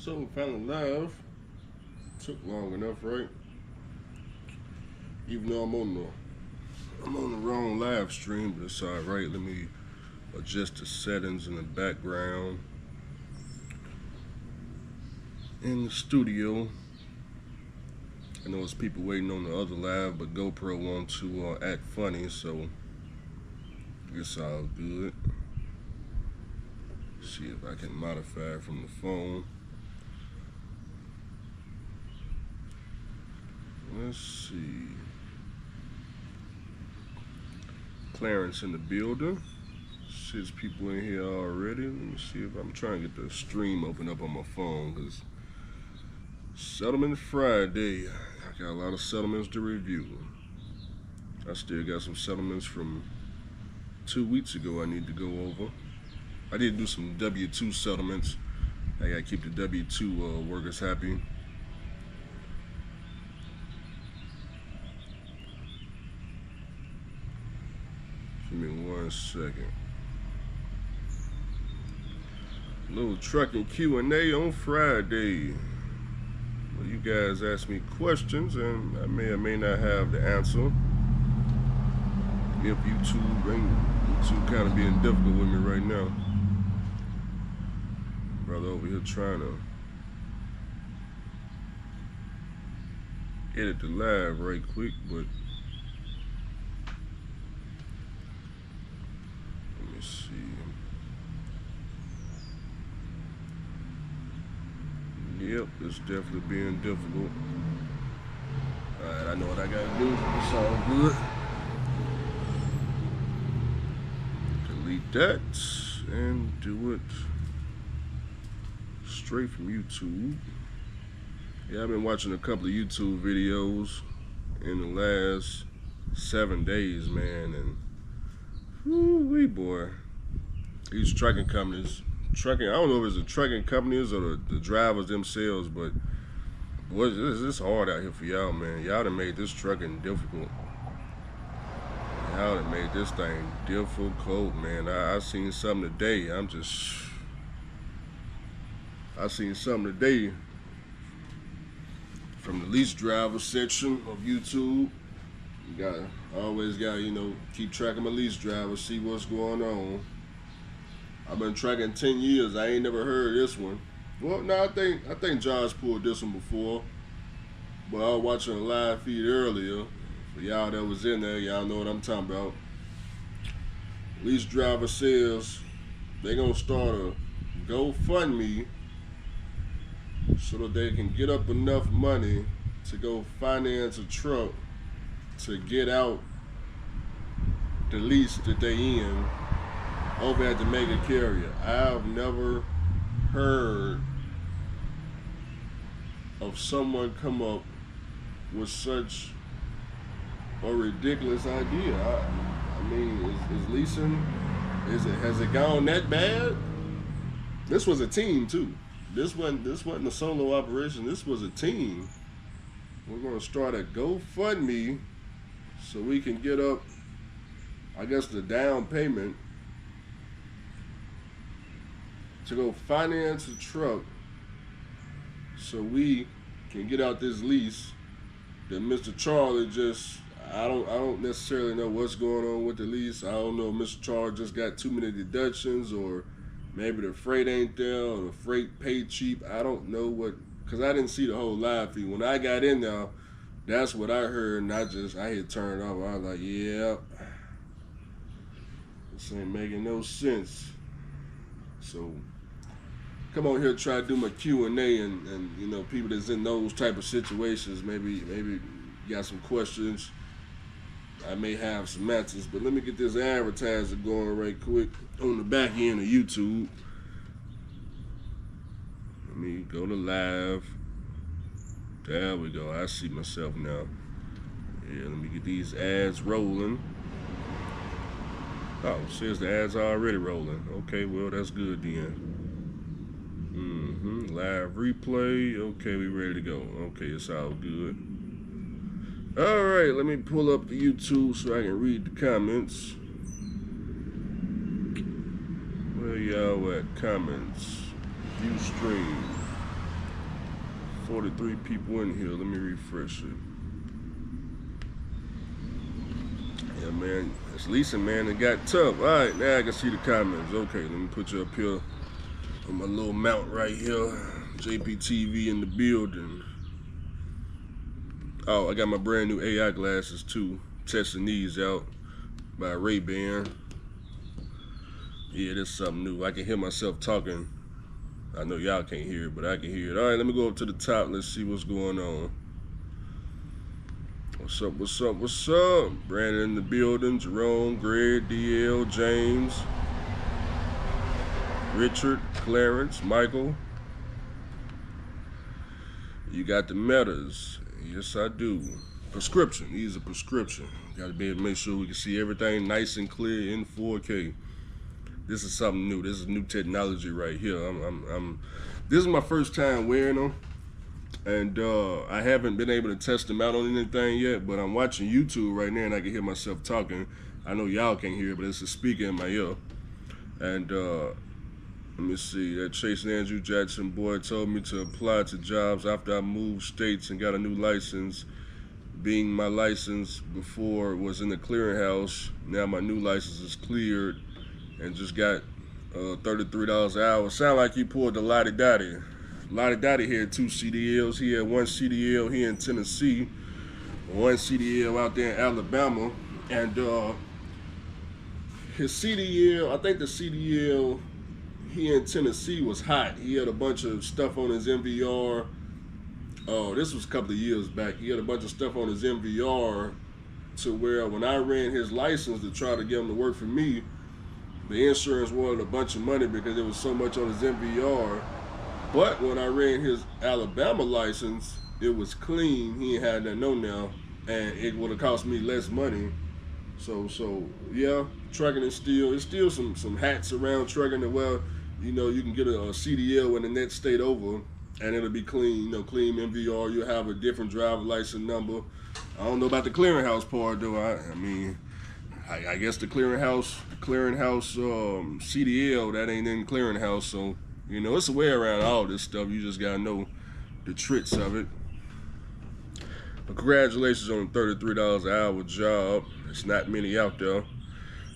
So finally live. Took long enough, right? Even though I'm on the wrong live stream, but it's alright. Let me adjust the settings in the background. In the studio. I know it's people waiting on the other live, but GoPro want to act funny, so it's all good. See if I can modify from the phone. Let's see. Clarence in the building. 6 people in here already. Let me see if I'm trying to get the stream open up on my phone, because Settlement Friday. I got a lot of settlements to review. I still got some settlements from 2 weeks ago I need to go over. I did do some W-2 settlements. I gotta keep the W-2 workers happy. Give me 1 second. Little trucking Q&A on Friday. Well, you guys ask me questions and I may or may not have the answer. If YouTube kind of being difficult with me right now. Brother over here trying to edit the live right quick, but let me see. Yep, it's definitely being difficult. Alright, I know what I gotta do. It's all good. Delete that and do it straight from YouTube. Yeah, I've been watching a couple of YouTube videos in the last 7 days, man, and whoo-wee, boy. These trucking companies, I don't know if it's the trucking companies or the drivers themselves, but boy, it's hard out here for y'all, man. Y'all done made this trucking difficult. Y'all done made this thing difficult, man. I seen something today. I seen something today from the lease driver section of YouTube. Always gotta, keep tracking my lease drivers, see what's going on. I've been tracking 10 years. I ain't never heard this one. Well, no, I think Josh pulled this one before, but I was watching a live feed earlier. For y'all that was in there, y'all know what I'm talking about. Lease driver says they gonna start a GoFundMe so that they can get up enough money to go finance a truck to get out the lease that they in over at the mega carrier. I've never heard of someone come up with such a ridiculous idea. I mean, is leasing, has it gone that bad? This was a team too. This wasn't a solo operation. This was a team. We're gonna start a GoFundMe so we can get up, I guess, the down payment to go finance a truck so we can get out this lease that Mr. Charlie I don't necessarily know what's going on with the lease. I don't know if Mr. Charlie just got too many deductions, or maybe the freight ain't there, or the freight paid cheap. I don't know what, because I didn't see the whole live feed. When I got in there, that's what I heard, and I hit turn off. I was like, yeah, this ain't making no sense. So come on here, try to do my Q&A, and people that's in those type of situations, maybe you got some questions. I may have some answers, but let me get this advertiser going right quick on the back end of YouTube. Let me go to live. There we go. I see myself now. Yeah, let me get these ads rolling. Oh, it says the ads are already rolling. Okay, well, that's good then. Live replay. Okay, we ready to go. Okay, it's all good. All right, let me pull up the YouTube so I can read the comments. Where y'all at? Comments. View stream. 43 people in here. Let me refresh it. Yeah, man, it's leasing, man. It got tough. All right, now I can see the comments. Okay, let me put you up here on my little mount right here. JPTV in the building. Oh, I got my brand new AI glasses too. Testing these out by Ray-Ban. Yeah, this is something new. I can hear myself talking. I know y'all can't hear it, but I can hear it. All right, let me go up to the top. Let's see what's going on. What's up, what's up, what's up? Brandon in the building. Jerome, Greg, DL, James, Richard, Clarence, Michael. You got the metas. Yes, I do. Prescription. These are prescription. Got to be able to make sure we can see everything nice and clear in 4K. This is something new. This is new technology right here. This is my first time wearing them, and I haven't been able to test them out on anything yet. But I'm watching YouTube right now, and I can hear myself talking. I know y'all can't hear it, but it's a speaker in my ear. And let me see. That Chase Andrew Jackson boy told me to apply to jobs after I moved states and got a new license. Being my license before was in the clearinghouse, now my new license is cleared and just got $33 an hour. Sound like you pulled the Lottie Dottie. Lottie Dottie had 2 CDLs. He had 1 CDL here in Tennessee, 1 CDL out there in Alabama, and his CDL, I think the CDL here in Tennessee was hot. He had a bunch of stuff on his MVR. Oh, this was a couple of years back. He had a bunch of stuff on his MVR to where when I ran his license to try to get him to work for me, the insurance wanted a bunch of money because there was so much on his MVR. But when I ran his Alabama license, it was clean. He ain't had that on now, and it would have cost me less money. So yeah, trucking is still, it's still some hats around trucking as well. You know, you can get a CDL when the next state over, and it'll be clean, you know, clean MVR. You'll have a different driver license number. I don't know about the clearinghouse part though. I mean, I guess the clearinghouse CDL, that ain't in clearinghouse. So, you know, it's a way around all this stuff. You just gotta know the tricks of it. But congratulations on the $33 an hour job. It's not many out there.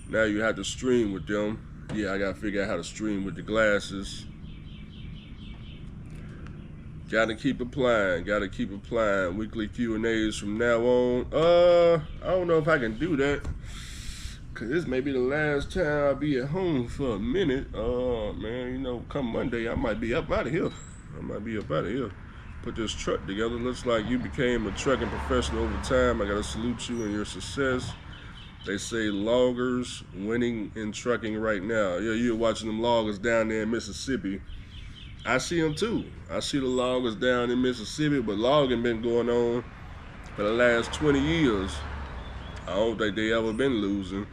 Now you have to stream with them. Yeah, I gotta figure out how to stream with the glasses. Gotta keep applying. Weekly Q&As from now on. I don't know if I can do that, cause this may be the last time I'll be at home for a minute. Man, you know, come Monday, I might be up out of here. Put this truck together. Looks like you became a trucking professional over time. I gotta salute you and your success. They say loggers winning in trucking right now. Yeah, you're watching them loggers down there in Mississippi. I see them too. I see the loggers down in Mississippi, but logging been going on for the last 20 years. I don't think they ever been losing.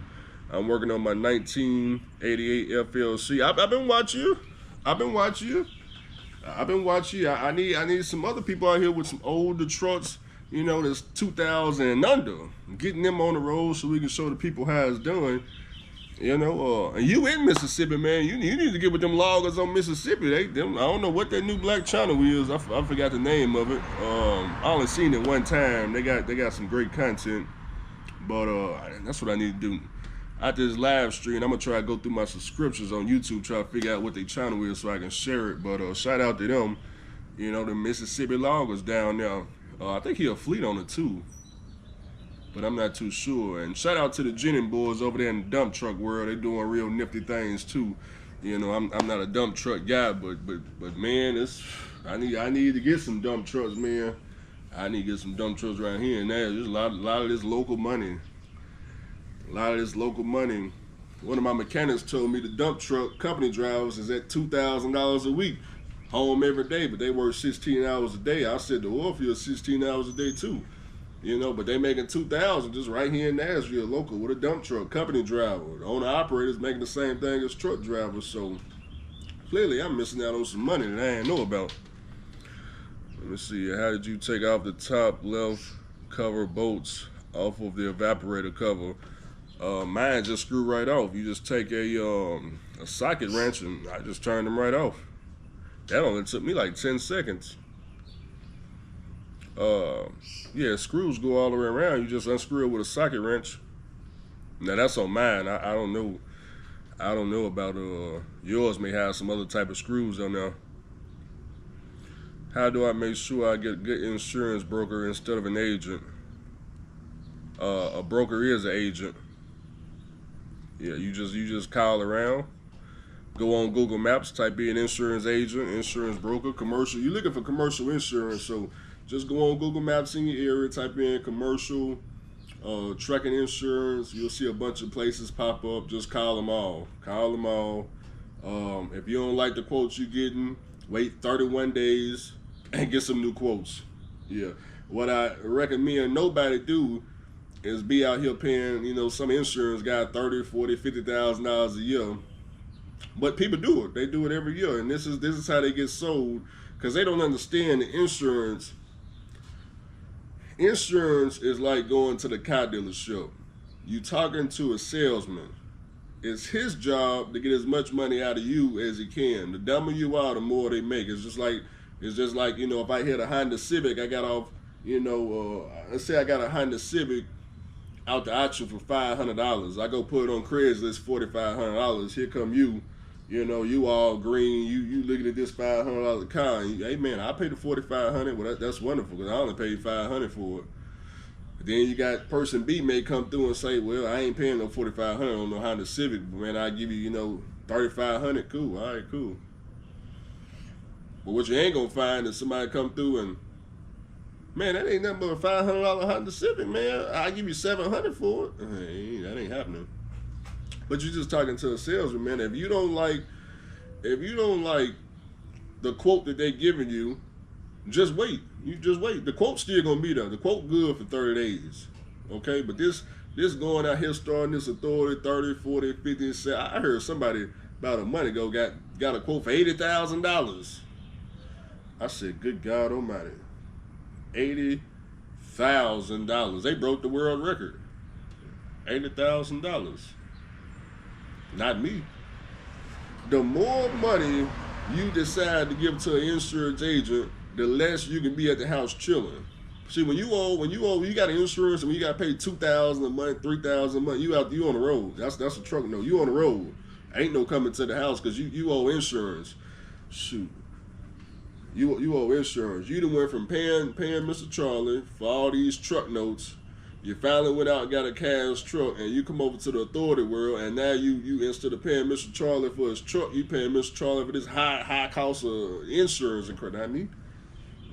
I'm working on my 1988 FLC. I've been watching you. I need some other people out here with some older trucks, you know, that's 2000 and under. Getting them on the road so we can show the people how it's done. You know, and you in Mississippi, man. You need to get with them loggers on Mississippi. I don't know what that new black channel is. I forgot the name of it. I only seen it one time. They got some great content, but that's what I need to do. After this live stream, I'm gonna try to go through my subscriptions on YouTube, try to figure out what their channel is so I can share it. But shout out to them, you know, the Mississippi loggers down there. I think he a fleet on it too, but I'm not too sure. And shout out to the Jennings boys over there in the dump truck world. They're doing real nifty things too. You know, I'm not a dump truck guy, but man, I need to get some dump trucks, man. I need to get some dump trucks around here and there. There's a lot of this local money. One of my mechanics told me the dump truck company drivers is at $2,000 a week, home every day, but they work 16 hours a day. I said the oil field 16 hours a day too. You know, but they making $2,000 just right here in Nashville, local, with a dump truck company driver. The owner operator's making the same thing as truck drivers. So clearly, I'm missing out on some money that I ain't know about. Let me see. How did you take off the top left cover bolts off of the evaporator cover? Mine just screw right off. You just take a socket wrench and I just turned them right off. That only took me like 10 seconds. Yeah, screws go all the way around. You just unscrew it with a socket wrench. Now that's on mine. I don't know. I don't know about yours. May have some other type of screws on there. How do I make sure I get a good insurance broker instead of an agent? A broker is an agent. Yeah, you just call around. Go on Google Maps, type in insurance agent, insurance broker, commercial. You're looking for commercial insurance, so just go on Google Maps in your area, type in commercial, trucking insurance. You'll see a bunch of places pop up. Just call them all. Call them all. If you don't like the quotes you're getting, wait 31 days and get some new quotes. Yeah. What I recommend nobody do is be out here paying, some insurance guy $30,000, $40,000, $50,000 a year. But people do it. They do it every year, and this is how they get sold, because they don't understand the insurance. Insurance is like going to the car dealership. You talking to a salesman. It's his job to get as much money out of you as he can. The dumber you are, the more they make. It's just like if I hit a Honda Civic, I got off. Let's say I got a Honda Civic out the auction for $500. I go put it on Craigslist, $4,500. Here come you. You all green. You looking at this $500 car. And hey man, I paid the $4,500. Well, that's wonderful because I only paid $500 for it. But then you got person B may come through and say, well, I ain't paying no $4,500 on no Honda Civic, but man, I give you $3,500. Cool. All right, cool. But what you ain't gonna find is somebody come through and, man, that ain't nothing but a $500 Honda Civic, man. I give you $700 for it. Hey, that ain't happening. But you're just talking to a salesman, man. If you don't like the quote that they giving you, just wait. You just wait. The quote's still gonna be there. The quote good for 30 days. Okay? But this going out here starting this authority 30, 40, 50, I heard somebody about a month ago got a quote for $80,000. I said, good God Almighty. $80,000. They broke the world record. $80,000. Not me. The more money you decide to give to an insurance agent, the less you can be at the house chilling. See, when you got an insurance and when you got to pay $2,000 a month, $3,000 a month, you on the road. That's a truck. No, you on the road. Ain't no coming to the house because you owe insurance. Shoot. You owe insurance. You done went from paying Mr. Charlie for all these truck notes. You finally went out and got a cash truck, and you come over to the authority world, and now you instead of paying Mr. Charlie for his truck, you paying Mr. Charlie for this high cost of insurance and credit. Not me.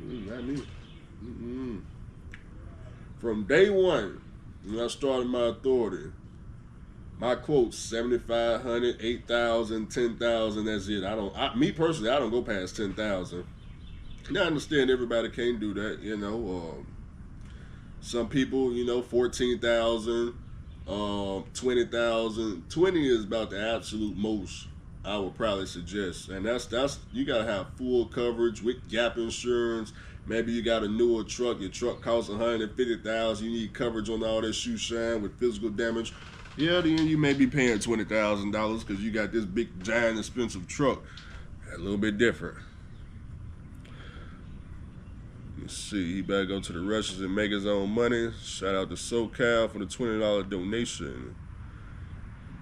Not me. From day one, when I started my authority, my quotes $7,500, $8,000, $10,000. That's it. Me personally, I don't go past $10,000. Now I understand everybody can't do that. Some people, 14,000, 20,000. 20 is about the absolute most I would probably suggest, and that's you gotta have full coverage with gap insurance. Maybe you got a newer truck. Your truck costs $150,000. You need coverage on all that shoe shine with physical damage. Yeah, then you may be paying $20,000 because you got this big, giant, expensive truck. A little bit different. Let's see, he better go to the Russians and make his own money. Shout out to SoCal for the $20 donation.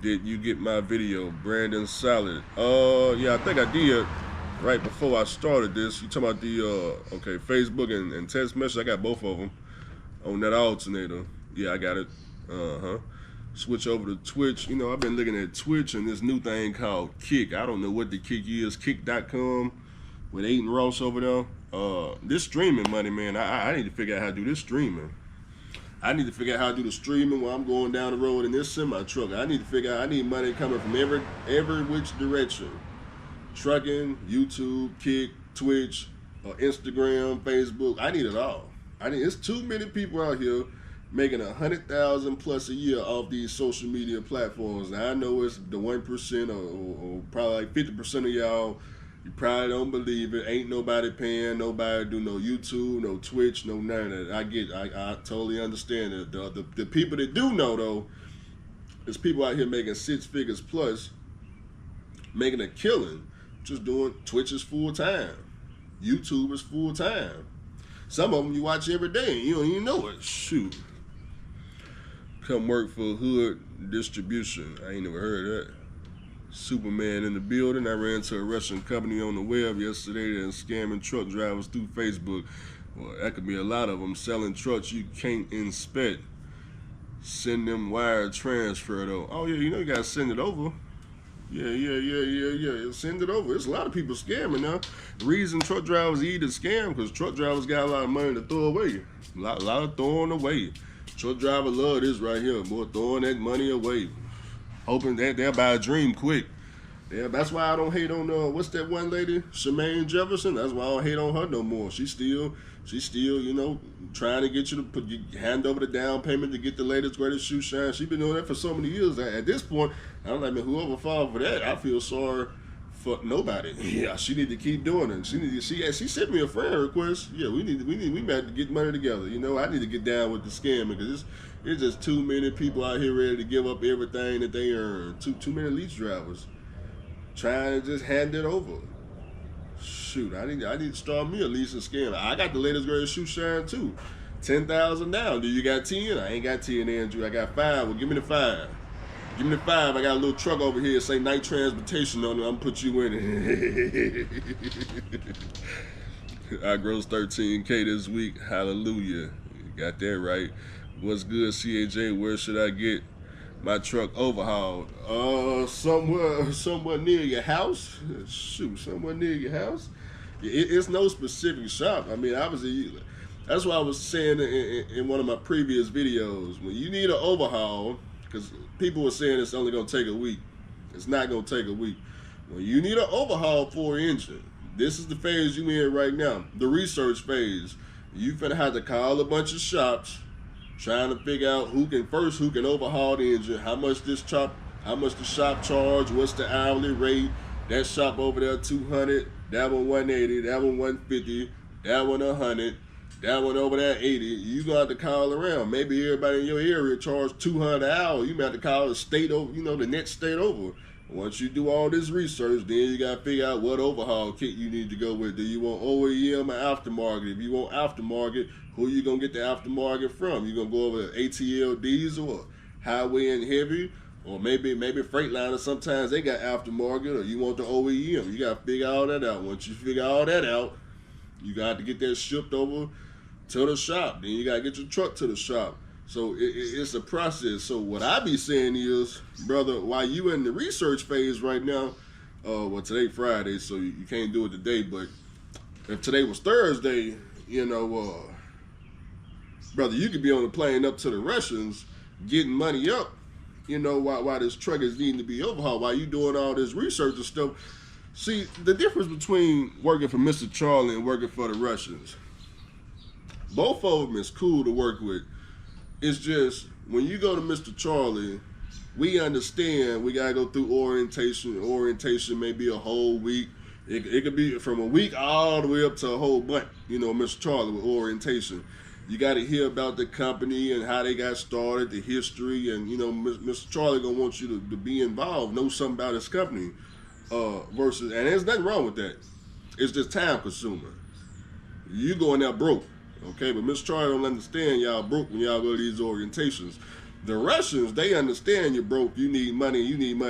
Did you get my video, Brandon Solid? Yeah, I think I did. Right before I started this, you talking about the Facebook and text message? I got both of them on that alternator. Yeah, I got it. Switch over to Twitch. I've been looking at Twitch and this new thing called Kick. I don't know what the Kick is. Kick.com with Aiden Ross over there. This streaming money, man, I need to figure out how to do this streaming. I need to figure out how to do the streaming while I'm going down the road in this semi truck. I need to figure out, I need money coming from every which direction. Trucking, YouTube, Kick, Twitch, Instagram, Facebook. I need it all. It's too many people out here making $100,000 plus a year off these social media platforms. Now I know it's the 1% or probably like 50% of y'all. You probably don't believe it. Ain't nobody paying nobody to do no YouTube, no Twitch, no none of that. I totally understand it. The people that do know though, is people out here making 6 figures plus, making a killing, just doing Twitch is full time, YouTube is full time. Some of them you watch every day and you don't even know it. Shoot. Come work for Hood Distribution. I ain't never heard of that. Superman in the building. I ran into a Russian company on the web yesterday and scamming truck drivers through Facebook. Well, that could be a lot of them selling trucks you can't inspect. Send them wire transfer though. Oh yeah, you gotta send it over. Yeah. Send it over. There's a lot of people scamming now. The reason truck drivers eat is scam because truck drivers got a lot of money to throw away. A lot of throwing away. Truck driver love this right here. Boy, throwing that money away. Hoping that they'll buy a dream quick. Yeah, that's why I don't hate on what's that one lady, Shemaine Jefferson. That's why I don't hate on her no more. She's still, trying to get you to hand over the down payment to get the latest greatest shoe shine. She's been doing that for so many years. At this point, I'm like, man, whoever fall for that, I feel sorry for nobody. Yeah, she need to keep doing it. She sent me a friend request. Yeah, we might to get money together. I need to get down with the scam because it's just too many people out here ready to give up everything that they earn. Too many lease drivers trying to just hand it over. Shoot, I need to start me a leasing scam. I got the latest greatest shoe shine too. 10,000 down. Do you got 10? I ain't got 10, Andrew. I got 5. Well, give me the 5. Give me the 5. I got a little truck over here, say night transportation on it. I'm gonna put you in it. I grossed 13K this week. Hallelujah. Got that right. What's good, CAJ? Where should I get my truck overhauled? Somewhere near your house. Shoot, somewhere near your house. It's no specific shop. I mean, obviously, that's what I was saying in one of my previous videos. When you need an overhaul, because people were saying it's only going to take a week. It's not going to take a week. When you need an overhaul for an engine, this is the phase you in right now, the research phase. You finna have to call a bunch of shops, trying to figure out who can overhaul the engine, how much the shop charge, what's the hourly rate. That shop over there 200, that one 180, that one 150, that one 100, that one over there 80. You gonna have to call around. Maybe everybody in your area charge 200 an hour. You might have to call the state over, the next state over. Once you do all this research, then you gotta figure out what overhaul kit you need to go with. Do you want OEM or aftermarket? If you want aftermarket, who you gonna get the aftermarket from? You gonna go over ATL diesel or highway and heavy, or maybe Freightliner. Sometimes they got aftermarket, or you want the OEM. You gotta figure all that out. Once you figure all that out, you got to get that shipped over to the shop. Then you gotta get your truck to the shop. So it's a process. So what I be saying is, brother, while you in the research phase right now, well, today Friday, so you can't do it today, but if today was Thursday, brother, you could be on the plane up to the Russians getting money up, while this truck is needing to be overhauled, while you doing all this research and stuff. See, the difference between working for Mr. Charlie and working for the Russians, both of them is cool to work with. It's just, when you go to Mr. Charlie, we understand we gotta go through orientation. Orientation may be a whole week. It could be from a week all the way up to a whole month, Mr. Charlie with orientation. You gotta hear about the company and how they got started, the history, and Mr. Charlie gonna want you to be involved, know something about his company. And there's nothing wrong with that. It's just time consuming. You going out broke. Okay, but Mr. Charlie don't understand y'all broke when y'all go to these orientations. The Russians, they understand you're broke, you need money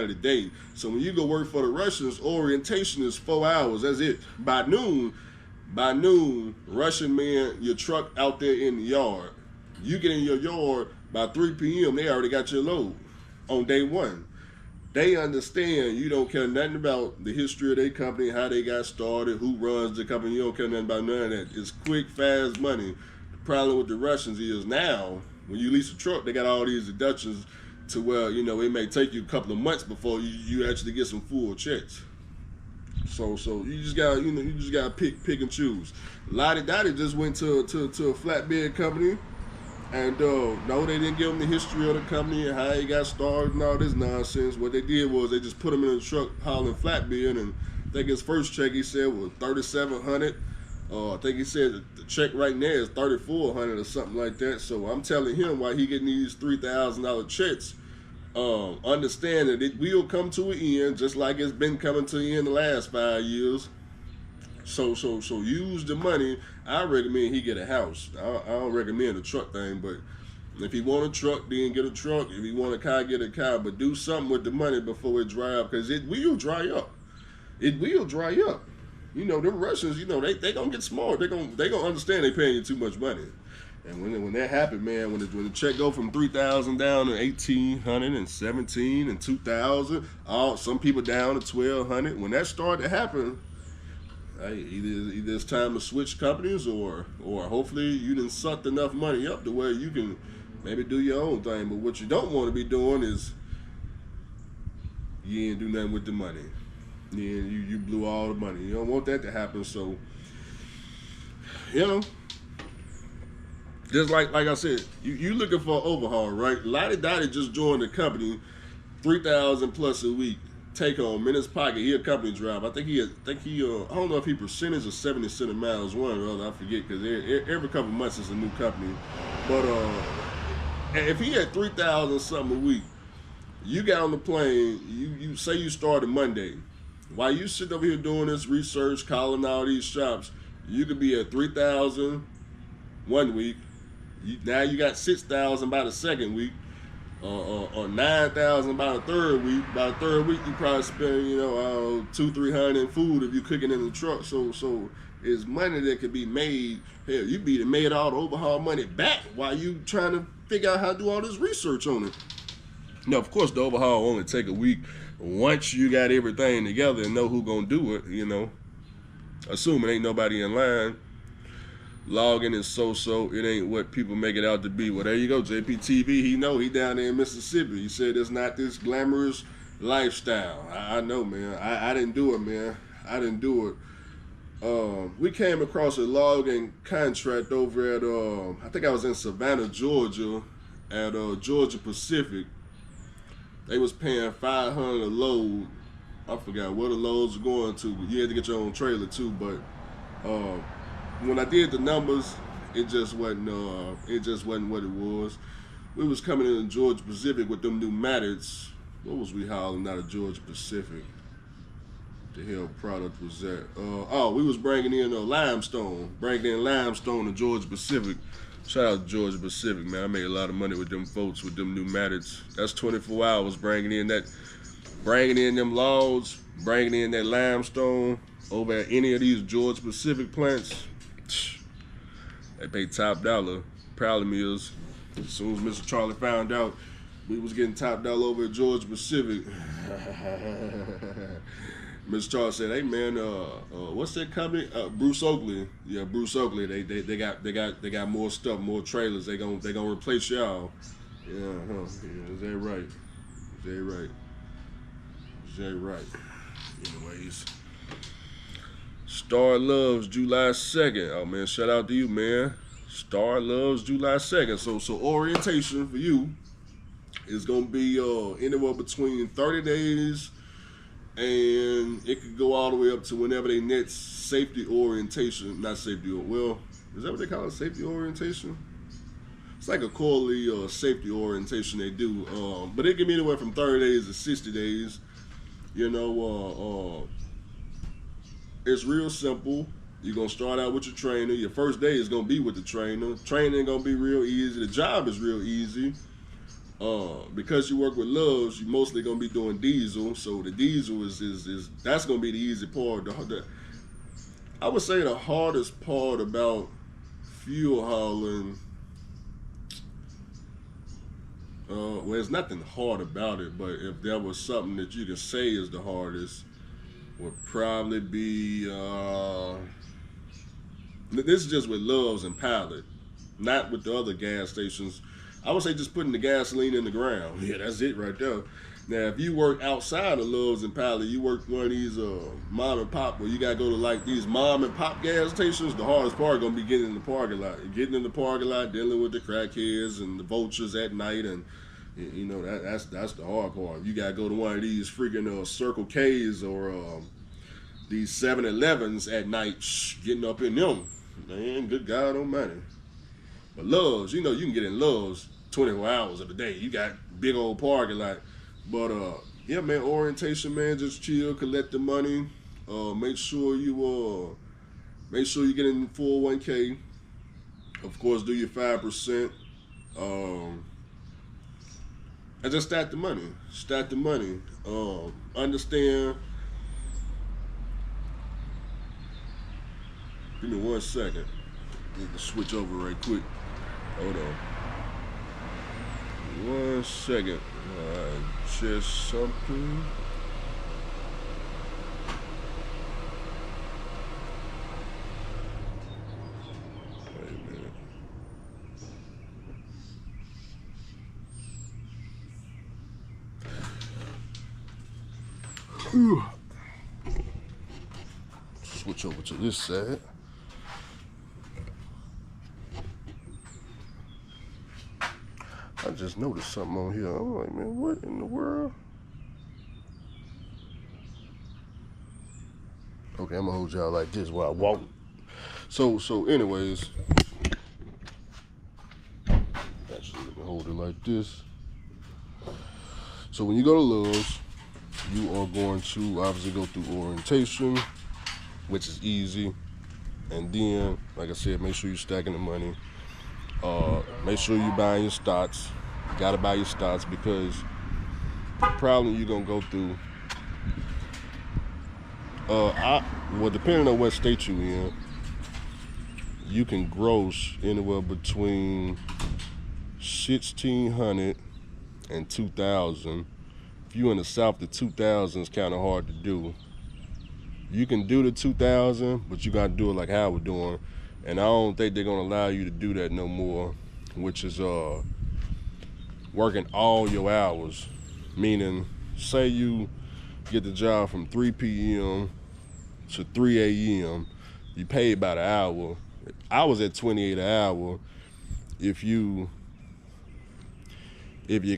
today. So when you go work for the Russians, orientation is 4 hours, that's it. By noon, Russian men, your truck out there in the yard. You get in your yard, by 3 p.m., they already got your load on day one. They understand you don't care nothing about the history of their company, how they got started, who runs the company. You don't care nothing about none of that. It's quick, fast money. The problem with the Russians is now, when you lease a truck, they got all these deductions to where, it may take you a couple of months before you actually get some full checks. So you just gotta pick and choose. Lottie Dottie just went to a flatbed company. And no, they didn't give him the history of the company and how he got started and all this nonsense. What they did was they just put him in a truck hauling flatbed, and I think his first check he said was $3,700. I think he said the check right now is $3,400 or something like that. So I'm telling him why he getting these $3,000 checks. Understand that it will come to an end, just like it's been coming to an end the last 5 years. So use the money. I recommend he get a house. I don't recommend a truck thing, but if he want a truck, then get a truck. If he want a car, get a car. But do something with the money before it dry up, because it will dry up. It will dry up. You know, them Russians, you know, they gonna get smart. They gonna understand they paying you too much money. And when that happen, man, when the check go from 3,000 down to 1,800 and 17 and 2,000, some people down to 1,200. When that start to happen, hey, either it's time to switch companies, or hopefully you done sucked enough money up to where you can maybe do your own thing. But what you don't want to be doing is you ain't do nothing with the money. Yeah, you blew all the money. You don't want that to happen. So, you know, just like I said, you looking for an overhaul, right? Lottie Dottie just joined the company, 3,000 plus a week take home in his pocket. He a company driver. I think he I don't know if he percentage or 70 cent miles, one or other. I forget, because every couple months it's a new company. But if he had 3,000 something a week, you got on the plane. You say you started Monday. While you sitting over here doing this research, calling all these shops, you could be at 3,000 one week. Now you got 6,000 by the second week, or 9,000 by the third week. By the third week, you probably spend, you know, 200-300 in food if you cooking in the truck. So it's money that could be made. Hell, you be made all the overhaul money back while you trying to figure out how to do all this research on it. Now, of course, the overhaul only take a week once you got everything together and know who gonna do it. You know, assuming ain't nobody in line. Logging is so-so. It ain't what people make it out to be. Well, there you go. JPTV, he down there in Mississippi. He said it's not this glamorous lifestyle. I know, man. I didn't do it, man. I didn't do it. We came across a logging contract over at, I think I was in Savannah, Georgia, at Georgia Pacific. They was paying $500 a load. I forgot what the loads were going to, but you had to get your own trailer too. But when I did the numbers, it just wasn't what it was. We was coming into Georgia Pacific with them pneumatics. What was we hauling out of Georgia Pacific? The hell product was that? We was bringing in limestone. Bringing in limestone to Georgia Pacific. Shout out to Georgia Pacific, man. I made a lot of money with them folks, with them pneumatics. That's 24 hours bringing in them logs, bringing in that limestone over at any of these Georgia Pacific plants. They pay top dollar. Proud of me is, as soon as Mr. Charlie found out we was getting top dollar over at Georgia Pacific, Mr. Charlie said, "Hey man, what's that company? Bruce Oakley. Yeah, Bruce Oakley. They got more stuff, more trailers. They gonna replace y'all. Yeah, yeah. Is that right? Is that right? Is that right? Anyways." Star Loves July 2nd. Oh man, shout out to you, man. Star Loves July 2nd. So orientation for you is gonna be anywhere between 30 days, and it could go all the way up to whenever they next safety orientation. Not safety, well, is that what they call it? Safety orientation? It's like a quarterly safety orientation they do. But it can be anywhere from 30 days to 60 days. You know, it's real simple. You're going to start out with your trainer. Your first day is going to be with the trainer. Training going to be real easy. The job is real easy. Because you work with Loves, you're mostly going to be doing diesel. So the diesel is that's going to be the easy part. I would say the hardest part about fuel hauling, well, there's nothing hard about it, but if there was something that you could say is the hardest, would probably be, this is just with Loves and Pilot, not with the other gas stations. I would say just putting the gasoline in the ground. Yeah, that's it right there. Now, if you work outside of Loves and Pilot, you work one of these mom and pop, where you gotta go to like these mom and pop gas stations, the hardest part gonna be getting in the parking lot. Getting in the parking lot, dealing with the crackheads and the vultures at night, and you know, that's the hard part. You gotta go to one of these freaking Circle K's or these 7-Elevens at night, getting up in them. Man, good God almighty. But Loves, you know, you can get in Loves 24 hours of the day. You got big old parking lot. But yeah, man, orientation, man, just chill, collect the money. Make sure you Make sure you get in 401k. Of course, do your 5%. And just stack the money. Stack the money. Understand. Give me 1 second. Need to switch over right quick. Hold on. 1 second. Just something. Wait a minute. Whew. Switch over to this side. I just noticed something on here. I'm like, man, what in the world? Okay, I'm gonna hold y'all like this while I walk. So anyways, actually let me hold it like this. So when you go to Lowe's, you are going to obviously go through orientation, which is easy. And then, like I said, make sure you're stacking the money. Make sure you're buying your stocks. You gotta buy your stocks because the problem you're gonna go through. Well, depending on what state you're in, you can gross anywhere between 1,600 and 2,000. If you're in the South, the 2,000 is kind of hard to do. You can do the 2,000, but you gotta do it like how we're doing. And I don't think they're gonna allow you to do that no more, which is working all your hours. Meaning, say you get the job from 3 p.m. to 3 a.m., you pay about an hour. I was at 28 an hour. If you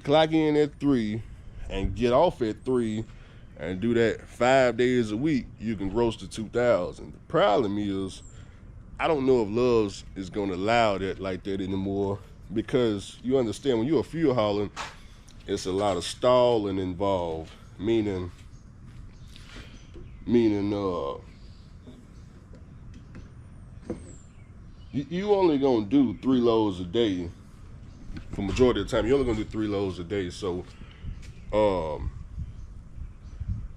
clock in at 3 and get off at 3 and do that 5 days a week, you can gross to 2,000. The problem is, I don't know if Love's is gonna allow that like that anymore, because you understand when you're a fuel hauling, it's a lot of stalling involved. Meaning you only gonna do 3 loads a day. For majority of the time, you're only gonna do 3 loads a day. So,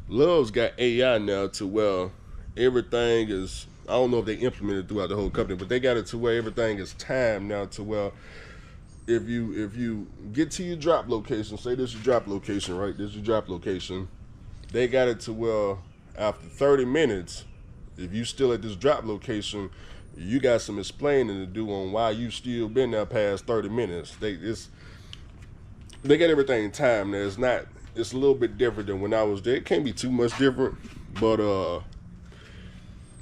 Love's got AI now to where everything is. I don't know if they implemented it throughout the whole company, but they got it to where everything is timed now to where if you get to your drop location, say this is your drop location, right? This is your drop location. They got it to where after 30 minutes, if you still at this drop location, you got some explaining to do on why you still been there past 30 minutes. They got everything timed now. It's a little bit different than when I was there. It can't be too much different, but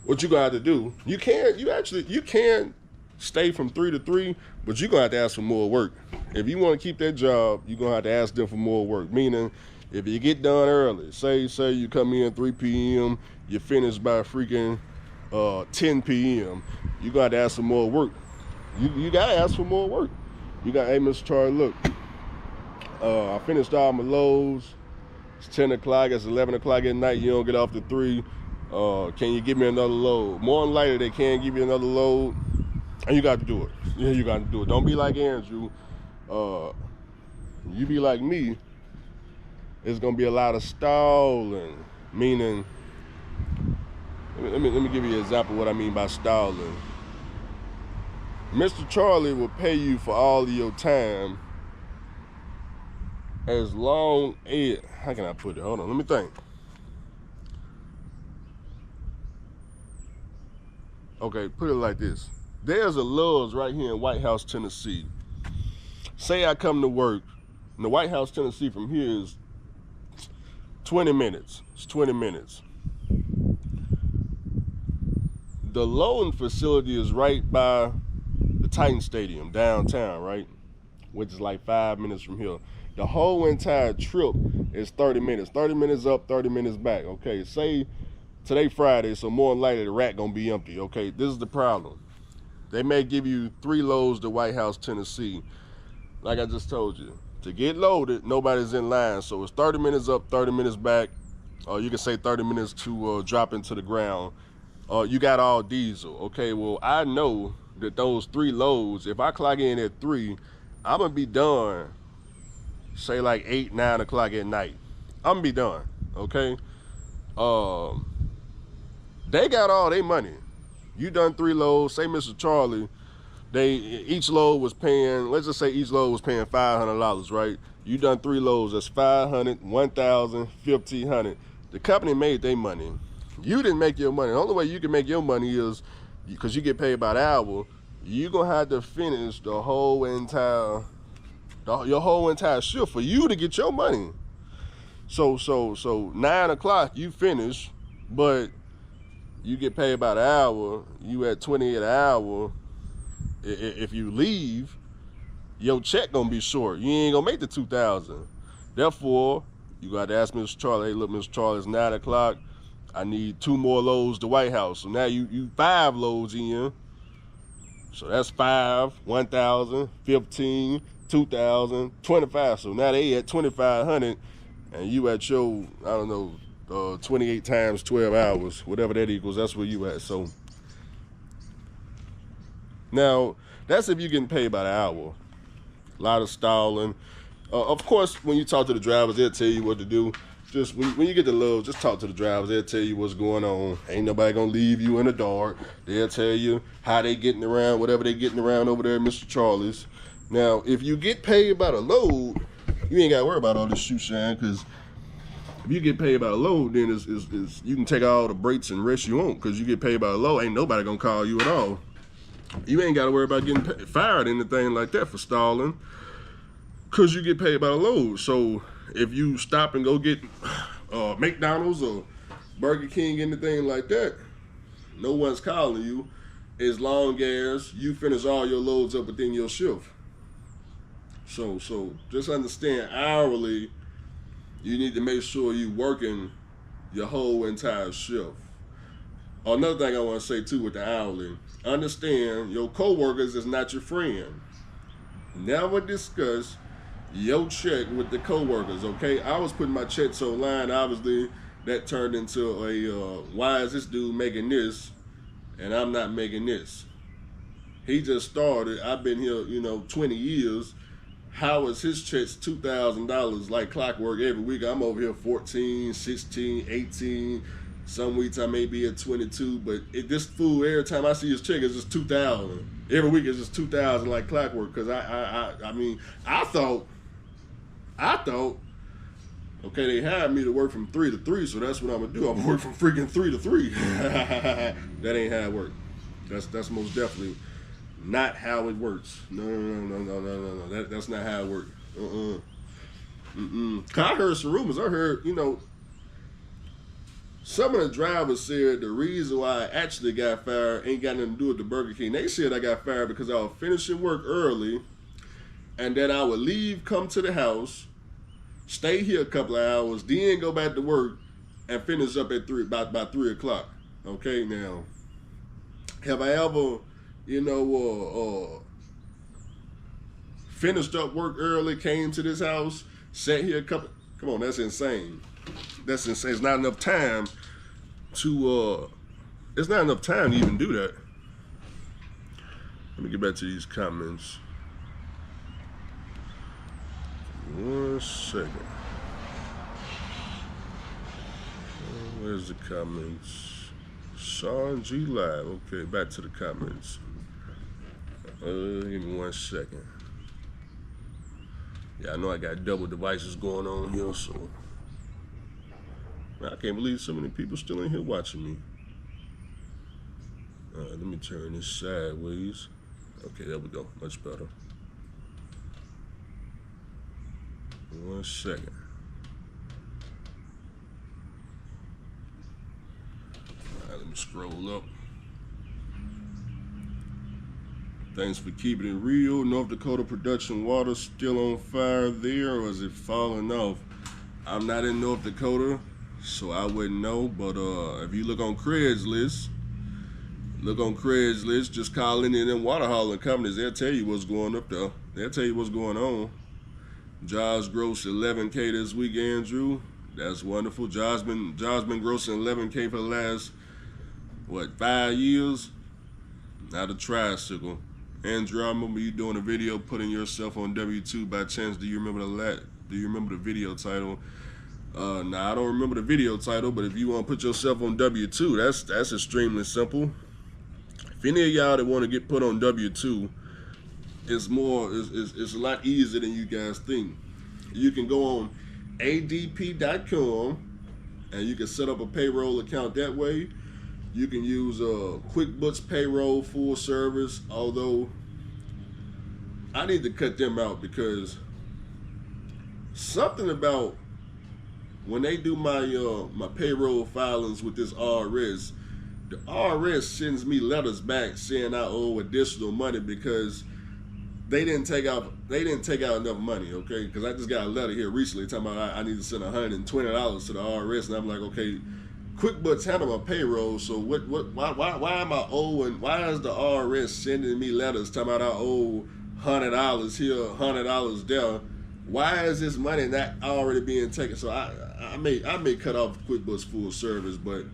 what you gonna have to do? You can stay from 3 to 3, but you're gonna have to ask for more work. If you want to keep that job, you're gonna have to ask them for more work. Meaning, if you get done early, say you come in 3 p.m., you finish by freaking 10 p.m., you're gonna have to ask for more work. You gotta ask for more work. You got, hey, Mr. Charlie, look, I finished all my loads. It's 10 o'clock, it's 11 o'clock at night, you don't get off to 3. Can you give me another load? More than likely, they can't give you another load, and you got to do it. Yeah, you got to do it. Don't be like Andrew. You be like me. It's gonna be a lot of stalling. Meaning, let me give you an example of what I mean by stalling. Mr. Charlie will pay you for all of your time as long as, how can I put it? Hold on, let me think. Okay, put it like this. There's a Love's right here in White House, Tennessee. Say I come to work, and the White House, Tennessee from here is 20 minutes. It's 20 minutes. The loading facility is right by the Titan Stadium downtown, right? Which is like 5 minutes from here. The whole entire trip is 30 minutes. 30 minutes up, 30 minutes back. Okay, say today Friday, so more than likely the rack gonna be empty. Okay, this is the problem. They may give you 3 loads to White House, Tennessee. Like I just told you, to get loaded, nobody's in line. So it's 30 minutes up, 30 minutes back. Or you can say 30 minutes to drop into the ground. you got all diesel. Okay, well, I know that those 3 loads, if I clock in at 3, I'm gonna be done, say like 8, 9 o'clock at night. I'm gonna be done. Okay. Um, they got all their money. You done 3 loads, say Mr. Charlie, each load was paying, let's just say each load was paying $500, right? You done 3 loads, that's 500, 1,000, 1,500. The company made their money. You didn't make your money. The only way you can make your money is because you get paid by the hour. You're gonna have to finish your whole entire shift for you to get your money. So 9 o'clock you finish, but you get paid by the hour. You at 28 an hour. If you leave, your check gonna be short. You ain't gonna make the 2,000. Therefore, you gotta ask Mr. Charlie, hey, look, Mr. Charlie, it's 9 o'clock. I need 2 more loads to White House. So now you 5 loads in. So that's 5, 1,000, 15, 2,000, 25. So now they at 2,500, and you at your, I don't know, 28 times 12 hours, whatever that equals. That's where you at. So now that's if you're getting paid by the hour. A lot of stalling. Of course, when you talk to the drivers, they'll tell you what to do. Just when you get the load, just talk to the drivers. They'll tell you what's going on. Ain't nobody gonna leave you in the dark. They'll tell you how they getting around, whatever they getting around over there at Mr. Charlie's. Now, if you get paid by the load, you ain't gotta worry about all this shoe shine, because if you get paid by the load, then it's you can take all the breaks and rest you want, because you get paid by the load. Ain't nobody gonna call you at all. You ain't gotta worry about getting fired or anything like that for stalling, because you get paid by the load. So if you stop and go get McDonald's or Burger King, anything like that, no one's calling you as long as you finish all your loads up within your shift. So just understand, hourly, you need to make sure you working your whole entire shift. Another thing I want to say too with the hourly, understand your coworkers is not your friend. Never discuss your check with the coworkers, okay? I was putting my checks online. Obviously, that turned into a why is this dude making this and I'm not making this? He just started. I've been here, 20 years. How is his checks $2,000 like clockwork every week? I'm over here 14, 16, 18. Some weeks I may be at 22, but this fool, every time I see his check, it's just 2,000. Every week it's just 2,000 like clockwork. Because I thought, okay, they hired me to work from 3 to 3, so that's what I'm gonna do. I'm gonna work from freaking 3 to 3. That ain't how it works. That's most definitely not how it works. No. That's not how it works. I heard some rumors. I heard, some of the drivers said the reason why I actually got fired ain't got nothing to do with the Burger King. They said I got fired because I was finishing work early, and then I would leave, come to the house, stay here a couple of hours, then go back to work and finish up at by 3 o'clock. Okay, now, have I ever, finished up work early, came to this house, sat here a couple? Come on, that's insane. That's insane. It's not enough time to even do that. Let me get back to these comments. 1 second. Where's the comments? Sean G Live. Okay, back to the comments. Give me 1 second. Yeah, I know I got double devices going on here, so I can't believe so many people still in here watching me. All right, let me turn this sideways. Okay, there we go. Much better. 1 second. All right, let me scroll up. Thanks for keeping it real. North Dakota production water still on fire there, or is it falling off? I'm not in North Dakota, so I wouldn't know. But if you look on Craigslist, just call any of them water hauling companies. They'll tell you what's going up there. They'll tell you what's going on. Jobs gross 11K this week, Andrew. That's wonderful. Jobs been grossing 11K for the last, what, 5 years? Not a tricycle. Andrew, I remember you doing a video putting yourself on W-2 by chance. Do you remember do you remember the video title? Nah, I don't remember the video title, but if you want to put yourself on W-2, that's extremely simple. If any of y'all that want to get put on W-2, it's a lot easier than you guys think. You can go on adp.com and you can set up a payroll account that way. You can use QuickBooks Payroll full service, although I need to cut them out because something about when they do my my payroll filings with this RS, the RS sends me letters back saying I owe additional money because they didn't take out enough money, okay? Because I just got a letter here recently talking about I need to send $120 to the RS, and I'm like, okay, QuickBooks handle my payroll, so why am I owing? Why is the RS sending me letters talking about I owe $100 here, $100 there? Why is this money not already being taken? So I may cut off QuickBooks full service, but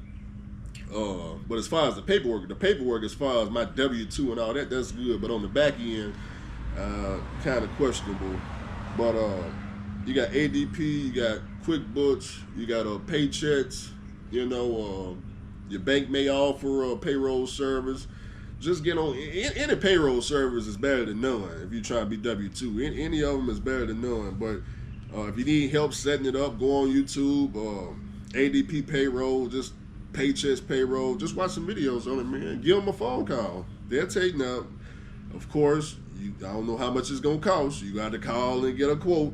as far as the paperwork as far as my W-2 and all that, that's good. But on the back end, kind of questionable. But you got ADP, you got QuickBooks, you got Paychecks. You know, your bank may offer a payroll service. Just get on any payroll service is better than none. If you try to be W-2, any of them is better than none. But if you need help setting it up, go on YouTube. ADP payroll, just Paychecks payroll. Just watch some videos on it, man. Give them a phone call. They'll take now. Of course, I don't know how much it's gonna cost. You got to call and get a quote.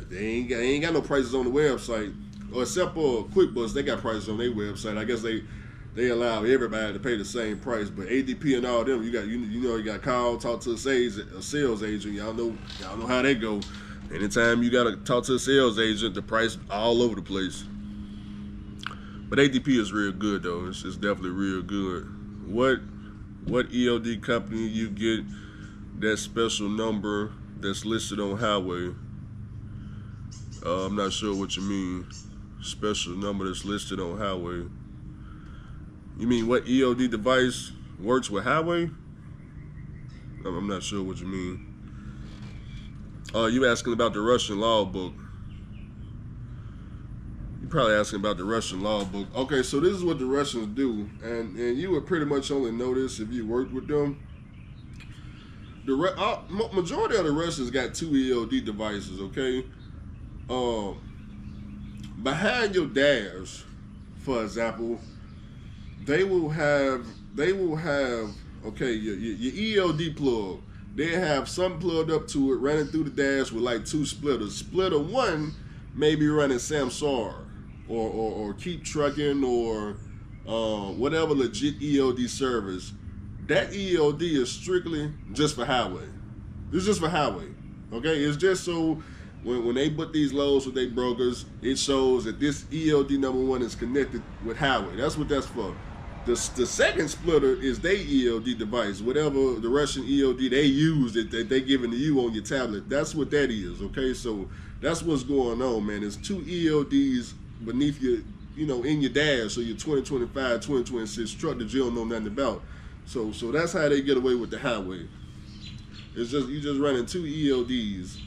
They ain't got no prices on the website. Or except for QuickBooks, they got prices on their website. I guess they allow everybody to pay the same price. But ADP and all them, you got you got to call, talk to a sales agent. Y'all know how they go. Anytime you got to talk to a sales agent, the price all over the place. But ADP is real good though. It's definitely real good. What ELD company you get that special number that's listed on highway? I'm not sure what you mean. Special number that's listed on highway. You mean what ELD device works with highway? I'm not sure what you mean. You asking about the Russian law book. You're probably asking about the Russian law book. Okay, so this is what the Russians do, and you would pretty much only know this if you worked with them. The majority of the Russians got 2 ELD devices, okay? Behind your dash, for example, they will have okay, your ELD plug. They have something plugged up to it, running through the dash with like 2 splitters. Splitter 1 may be running Samsara or Keep Trucking or whatever legit ELD service. That ELD is strictly just for highway. It's just for highway. Okay, it's just so when they put these loads with their brokers, it shows that this ELD number 1 is connected with highway. That's what that's for. The second splitter is their ELD device, whatever the Russian ELD they use that they giving to you on your tablet. That's what that is. Okay, so that's what's going on, man. There's 2 ELDs beneath your, in your dash, so your 2025, 2026 truck that you don't know nothing about. So that's how they get away with the highway. It's just you just running 2 ELDs.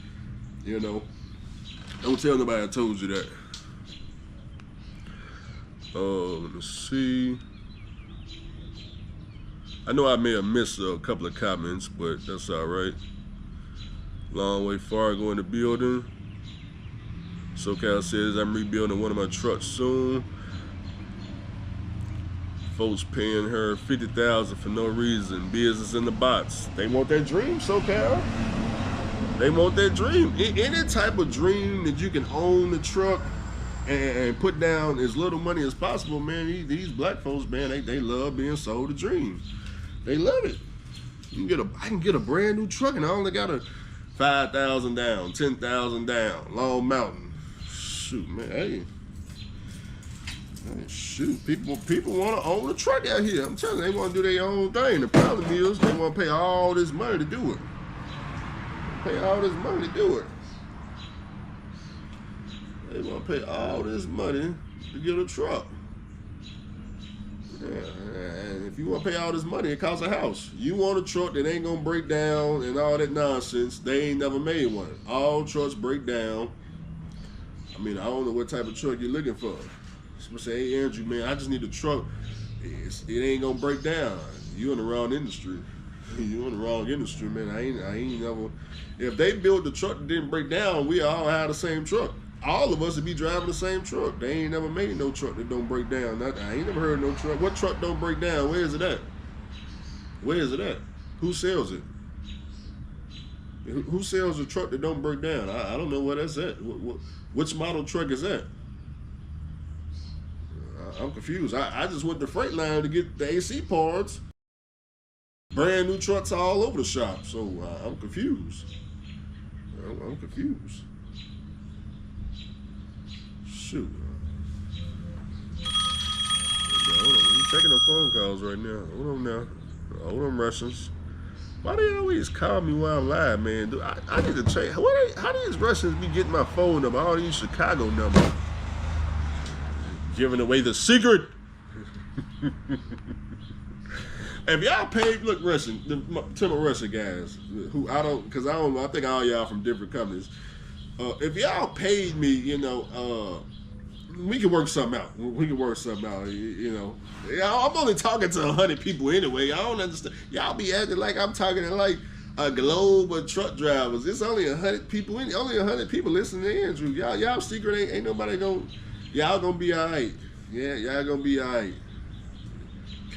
Don't tell nobody I told you that. Let me see. I know I may have missed a couple of comments, but that's all right. Long way far going to building. SoCal says I'm rebuilding one of my trucks soon. Folks paying her $50,000 for no reason. Business in the box. They want that dream, SoCal. They want that dream. Any type of dream that you can own the truck and put down as little money as possible, man. These black folks, man, they love being sold a dream. They love it. I can get a brand new truck and I only got a $5,000 down, $10,000 down, Long Mountain. Shoot, man, hey, shoot, people want to own a truck out here. I'm telling you, they want to do their own thing. The problem is they want to pay all this money to do it. Pay all this money to do it. They want to pay all this money to get a truck. If you want to pay all this money, it costs a house. You want a truck that ain't gonna break down and all that nonsense. They ain't never made one. All trucks break down. I mean, I don't know what type of truck you're looking for. Someone say, hey Andrew, man, I just need a truck. It ain't gonna break down. You in the wrong industry. You in the wrong industry, man. I ain't never. If they built the truck that didn't break down, we all have the same truck. All of us would be driving the same truck. They ain't never made no truck that don't break down. I ain't never heard no truck. What truck don't break down? Where is it at? Where is it at? Who sells it? Who sells a truck that don't break down? I don't know where that's at. Which model truck is that? I'm confused. I just went to Freightliner to get the AC parts. Brand new trucks all over the shop. So I'm confused. I'm confused. Shoot. Hold on. You taking the phone calls right now. Hold on now. Hold on, Russians. Why they always call me while I'm live, man? Dude, I need to change. How these Russians be getting my phone number? All these Chicago numbers. Giving away the secret. If y'all paid, look, Russian, tell my Russian guys, who I don't know, I think all y'all from different companies. If y'all paid me, you know, we can work something out. We can work something out, you know. I'm only talking to 100 people anyway. I don't understand. Y'all be acting like I'm talking to like a globe of truck drivers. It's only 100 people. Only 100 people listening to Andrew. Y'all secret ain't nobody gonna. Y'all gonna be all right. Yeah, y'all gonna be all right.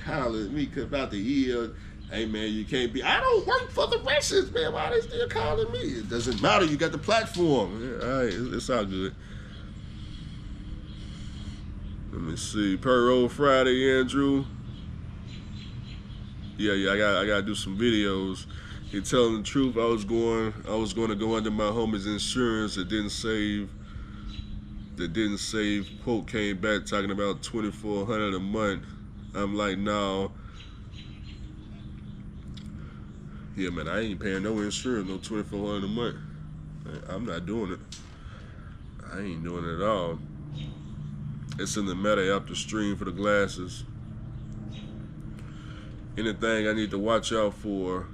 Calling me about the year. Hey man, you can't be. I don't work for the Russians, man. Why they still calling me? It doesn't matter. You got the platform. Yeah, all right, it's all good. Let me see. Payroll Friday, Andrew. Yeah, I gotta do some videos. He telling the truth. I was going to go under my homie's insurance. It didn't save. That didn't save. Quote came back talking about $2,400 a month. I'm like, no. Yeah, man, I ain't paying no insurance, no $2,400 a month. I'm not doing it. I ain't doing it at all. It's in the Meta app, the stream for the glasses. Anything I need to watch out for?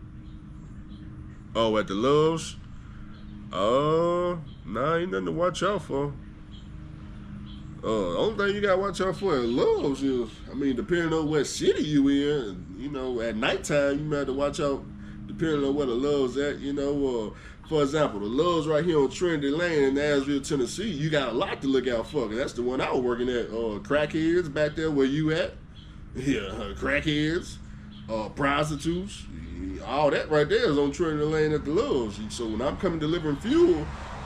Oh, at the Loves? Nah, ain't nothing to watch out for. The only thing you gotta watch out for at Loves is, I mean, depending on what city you in, you know, at nighttime you might have to watch out depending on where the Loves at, you know. For example, the Loves right here on Trinity Lane in Nashville, Tennessee, you got a lot to look out for. That's the one I was working at. Crackheads back there where you at. Yeah, crackheads, prostitutes, all that right there is on Trinity Lane at the Loves. So when I'm coming delivering fuel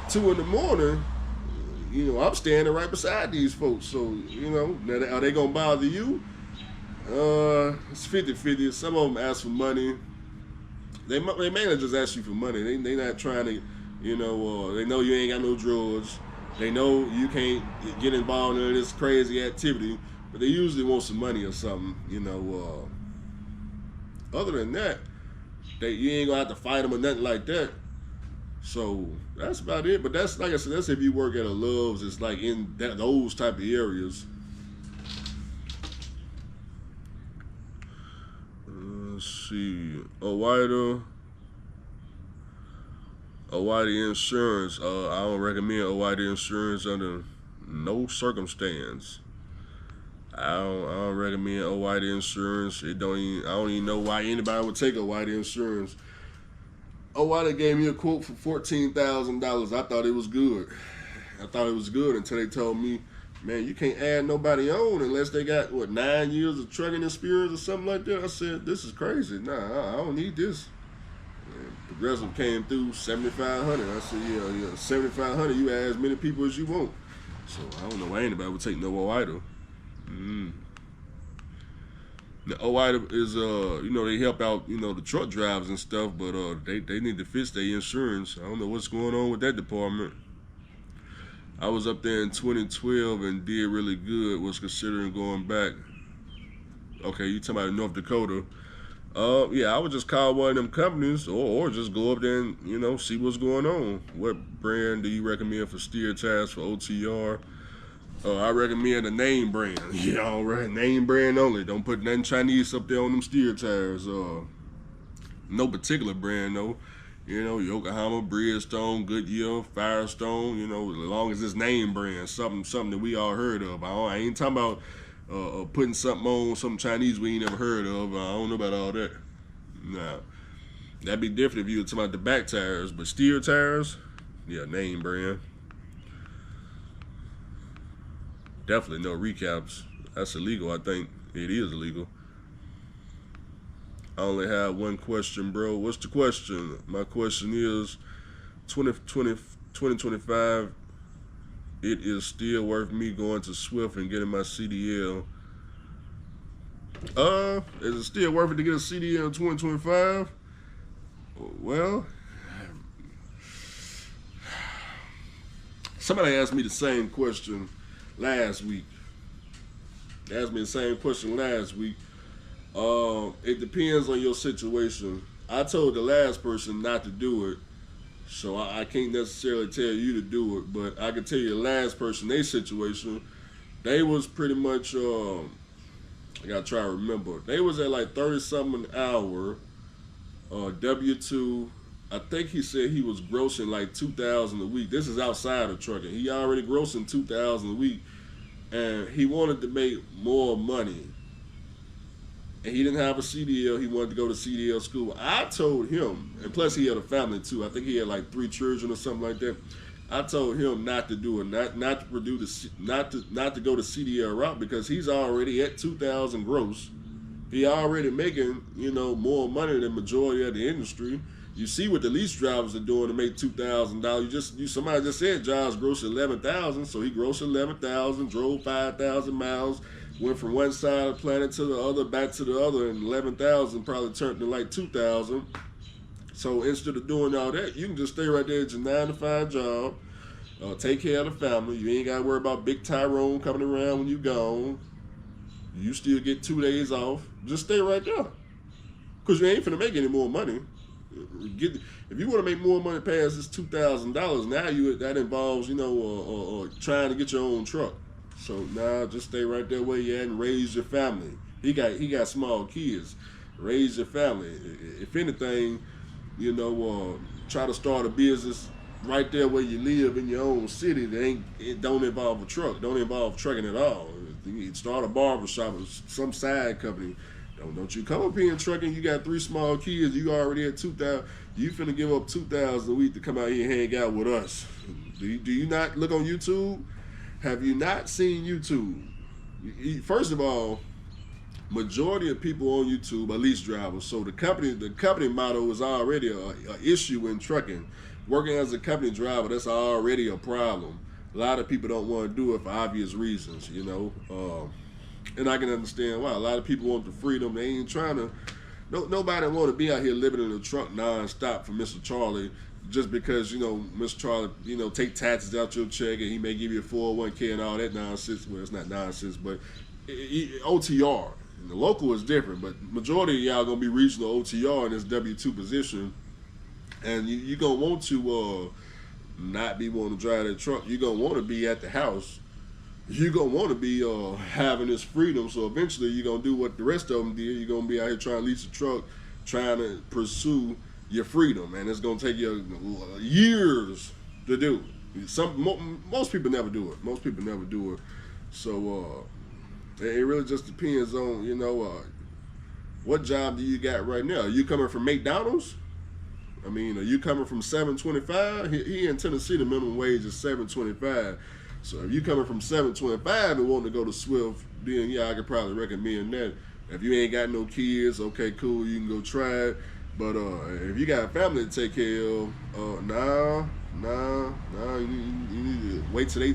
2 in the morning, you know, I'm standing right beside these folks. So, you know, now, are they going to bother you? It's 50-50. Some of them ask for money. They mainly just ask you for money. They not trying to, you know, they know you ain't got no drugs. They know you can't get involved in this crazy activity, but they usually want some money or something, you know. Other than that, you ain't gonna have to fight them or nothing like that. So that's about it. But that's, like I said, that's if you work at a Love's. It's like in those type of areas. Let's see. Owida Insurance. I don't recommend Owida Insurance under no circumstance. I don't recommend Owida Insurance. I don't even know why anybody would take Owida Insurance. Owida gave me a quote for $14,000. I thought it was good. Until they told me, man, you can't add nobody on unless they got, 9 years of trucking experience or something like that. I said, this is crazy. Nah, I don't need this. And Progressive came through $7,500. I said, yeah, $7,500. You add as many people as you want. So I don't know why anybody would take no Owida. The Owida is, you know, they help out, you know, the truck drivers and stuff, but they need to fix their insurance. I don't know what's going on with that department. I was up there in 2012 and did really good. Was considering going back. Okay, you talking about North Dakota? Yeah, I would just call one of them companies, or just go up there and, you know, see what's going on. What brand do you recommend for steer tires for OTR? I recommend a name brand. Yeah, all right, name brand only. Don't put nothing Chinese up there on them steer tires. No particular brand though. You know, Yokohama, Bridgestone, Goodyear, Firestone. You know, as long as it's name brand, something that we all heard of. I ain't talking about putting something on some Chinese we ain't never heard of. I don't know about all that. Nah, that'd be different if you were talking about the back tires, but steer tires, yeah, name brand. Definitely no recaps. That's illegal. I think it is illegal. I only have one question, bro. What's the question? My question is 2025, it is still worth me going to Swift and getting my CDL. Is it still worth it to get a CDL in 2025? Well, somebody asked me the same question last week. They asked me the same question last week. It depends on your situation. I told the last person not to do it, so I can't necessarily tell you to do it. But I can tell you the last person, their situation, they was pretty much. I gotta try to remember. They was at like 30 something an hour, W-2. I think he said he was grossing like 2,000 a week. This is outside of trucking. He already grossing 2,000 a week, and he wanted to make more money. And he didn't have a CDL. He wanted to go to CDL school. I told him, and plus he had a family too. I think he had like 3 children or something like that. I told him not to do it, not to produce, not to go the CDL route because he's already at 2,000 gross. He already making more money than majority of the industry. You see what the lease drivers are doing to make $2,000. Somebody just said jobs gross 11,000, so he grossed 11,000, drove 5,000 miles. Went from one side of the planet to the other, back to the other, and 11,000 probably turned to like 2,000. So instead of doing all that, you can just stay right there at your 9-to-5 job, take care of the family. You ain't got to worry about Big Tyrone coming around when you gone. You still get 2 days off. Just stay right there, cause you ain't finna make any more money. If you want to make more money past this $2,000, now that involves trying to get your own truck. So now just stay right there where you at and raise your family. He got small kids. Raise your family. If anything, try to start a business right there where you live in your own city. It don't involve a truck. Don't involve trucking at all. You start a barbershop or some side company. Don't you come up here and trucking. You got 3 small kids. You already at 2,000. You finna give up 2,000 a week to come out here and hang out with us. Do you not look on YouTube? Have you not seen YouTube? First of all, majority of people on YouTube are lease drivers. So the company motto is already a issue in trucking. Working as a company driver, that's already a problem. A lot of people don't want to do it for obvious reasons, and I can understand why. A lot of people want the freedom. They ain't trying to. Nobody want to be out here living in a truck non-stop for Mr. Charlie. Just because, Mr. Charlie, take taxes out your check and he may give you a 401k and all that nonsense. Well, it's not nonsense, but OTR. And the local is different, but majority of y'all going to be regional OTR in this W-2 position. And you're going to want to not be wanting to drive that truck. You're going to want to be at the house. You're going to want to be having this freedom. So eventually you're going to do what the rest of them did. You're going to be out here trying to lease a truck, trying to pursue your freedom, and it's gonna take you years to do. Most people never do it. Most people never do it. So it really just depends on what job do you got right now. Are you coming from McDonald's? I mean, are you coming from $7.25? Here in Tennessee, the minimum wage is $7.25. So if you coming from $7.25 and wanting to go to Swift, then yeah, I could probably recommend that. If you ain't got no kids, okay, cool, you can go try it. But if you got a family to take care of, you need to wait till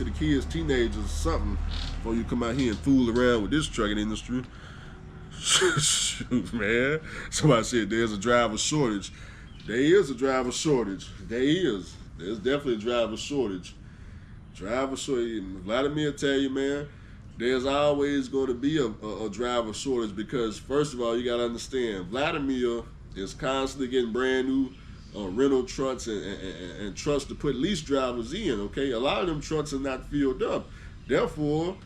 the kids teenagers or something before you come out here and fool around with this trucking industry. Shoot, man. Somebody said there's a driver shortage. There is a driver shortage. There is. There's definitely a driver shortage. Driver shortage. Vladimir tell you, man, there's always going to be a driver shortage because, first of all, you got to understand, Vladimir is constantly getting brand new rental trucks and trucks to put lease drivers in, okay? A lot of them trucks are not filled up. Therefore,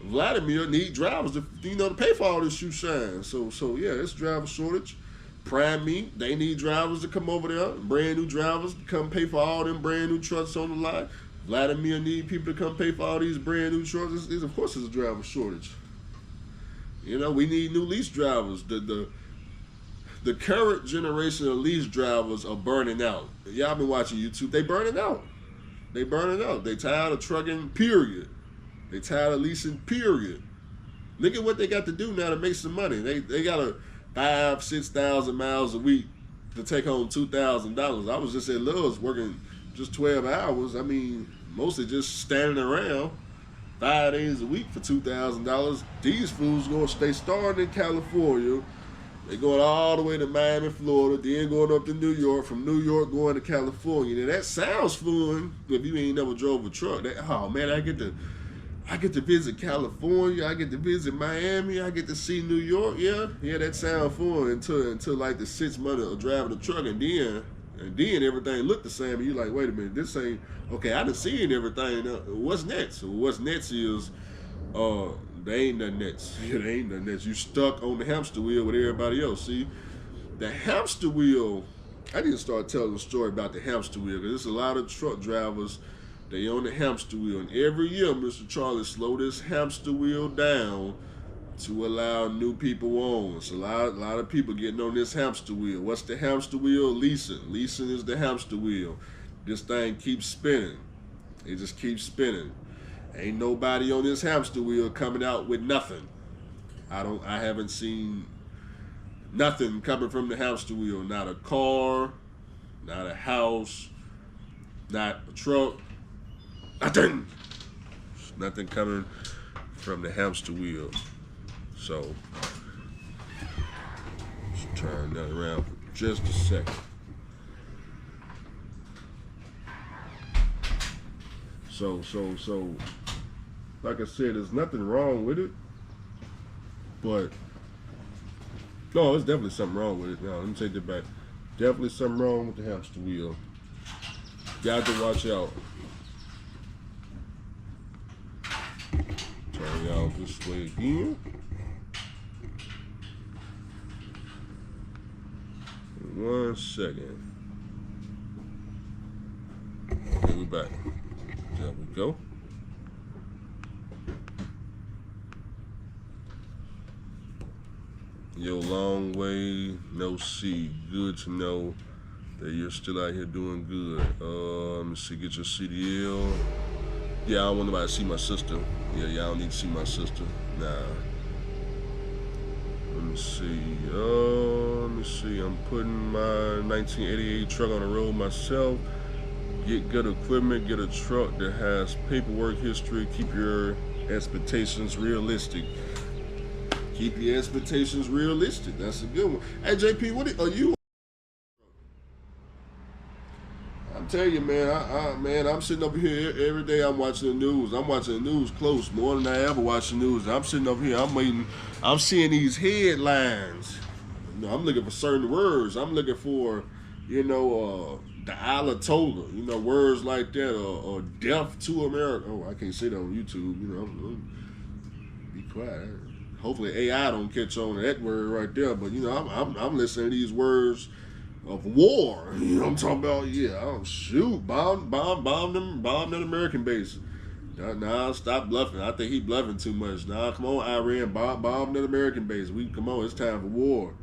Vladimir need drivers to to pay for all this shoe shine. So yeah, it's driver shortage. Prime Meat, they need drivers to come over there, brand new drivers to come pay for all them brand new trucks on the lot. Vladimir need people to come pay for all these brand new trucks. Of course, it's a driver shortage. We need new lease drivers. The current generation of lease drivers are burning out. Y'all been watching YouTube. They burning out. They burning out. They tired of trucking, period. They tired of leasing, period. Look at what they got to do now to make some money. They got to 5,000-6,000 miles a week to take home $2,000. I was just at Love's working just 12 hours. I mean, mostly just standing around 5 days a week for $2,000. These fools going to stay starting in California. They going all the way to Miami, Florida, then going up to New York, from New York going to California. Now that sounds fun if you ain't never drove a truck. Oh man, I get to visit California, I get to visit Miami, I get to see New York. Yeah, that sounds fun until like the 6 months of driving the truck, and then everything looked the same. And you're like, wait a minute, this ain't okay. I done seen everything. What's next? What's next is they ain't nothing next. Yeah, they ain't nothing next. You stuck on the hamster wheel with everybody else. See, the hamster wheel. I need to start telling a story about the hamster wheel, because there's a lot of truck drivers. They on the hamster wheel, and every year, Mr. Charlie slow this hamster wheel down to allow new people on. It's a lot of people getting on this hamster wheel. What's the hamster wheel? Leasing. Leasing is the hamster wheel. This thing keeps spinning. It just keeps spinning. Ain't nobody on this hamster wheel coming out with nothing. I haven't seen nothing coming from the hamster wheel. Not a car, not a house, not a truck. Nothing coming from the hamster wheel. So, just turn that around for just a second. So, like I said, there's nothing wrong with it, but no, there's definitely something wrong with it. No, let me take that back. Definitely something wrong with the hamster wheel. Got to watch out. Turn y'all this way again. One second. Okay, we're back. There we go. Yo, long way no see. Good to know that you're still out here doing good. Let me see, get your CDL. Yeah, I don't want nobody to see my sister. Yeah, y'all don't need to see my sister. Nah. Let me see. I'm putting my 1988 truck on the road myself. Get good equipment, get a truck that has paperwork history. Keep your expectations realistic. Keep your expectations realistic. That's a good one. Hey, JP, what are you? I'm telling you, man, I'm sitting over here every day. I'm watching the news. I'm watching the news close, more than I ever watch the news. I'm sitting over here. I'm waiting. I'm seeing these headlines. I'm looking for certain words. I'm looking for, the Ayatollah, words like that, or death to America. Oh, I can't say that on YouTube. Be quiet. Hopefully AI don't catch on to that word right there. But I'm listening to these words of war. I'm talking about. Yeah, oh shoot, bomb that American base. Nah, stop bluffing. I think he bluffing too much. Nah, come on, Iran, bomb that American base. Come on, it's time for war.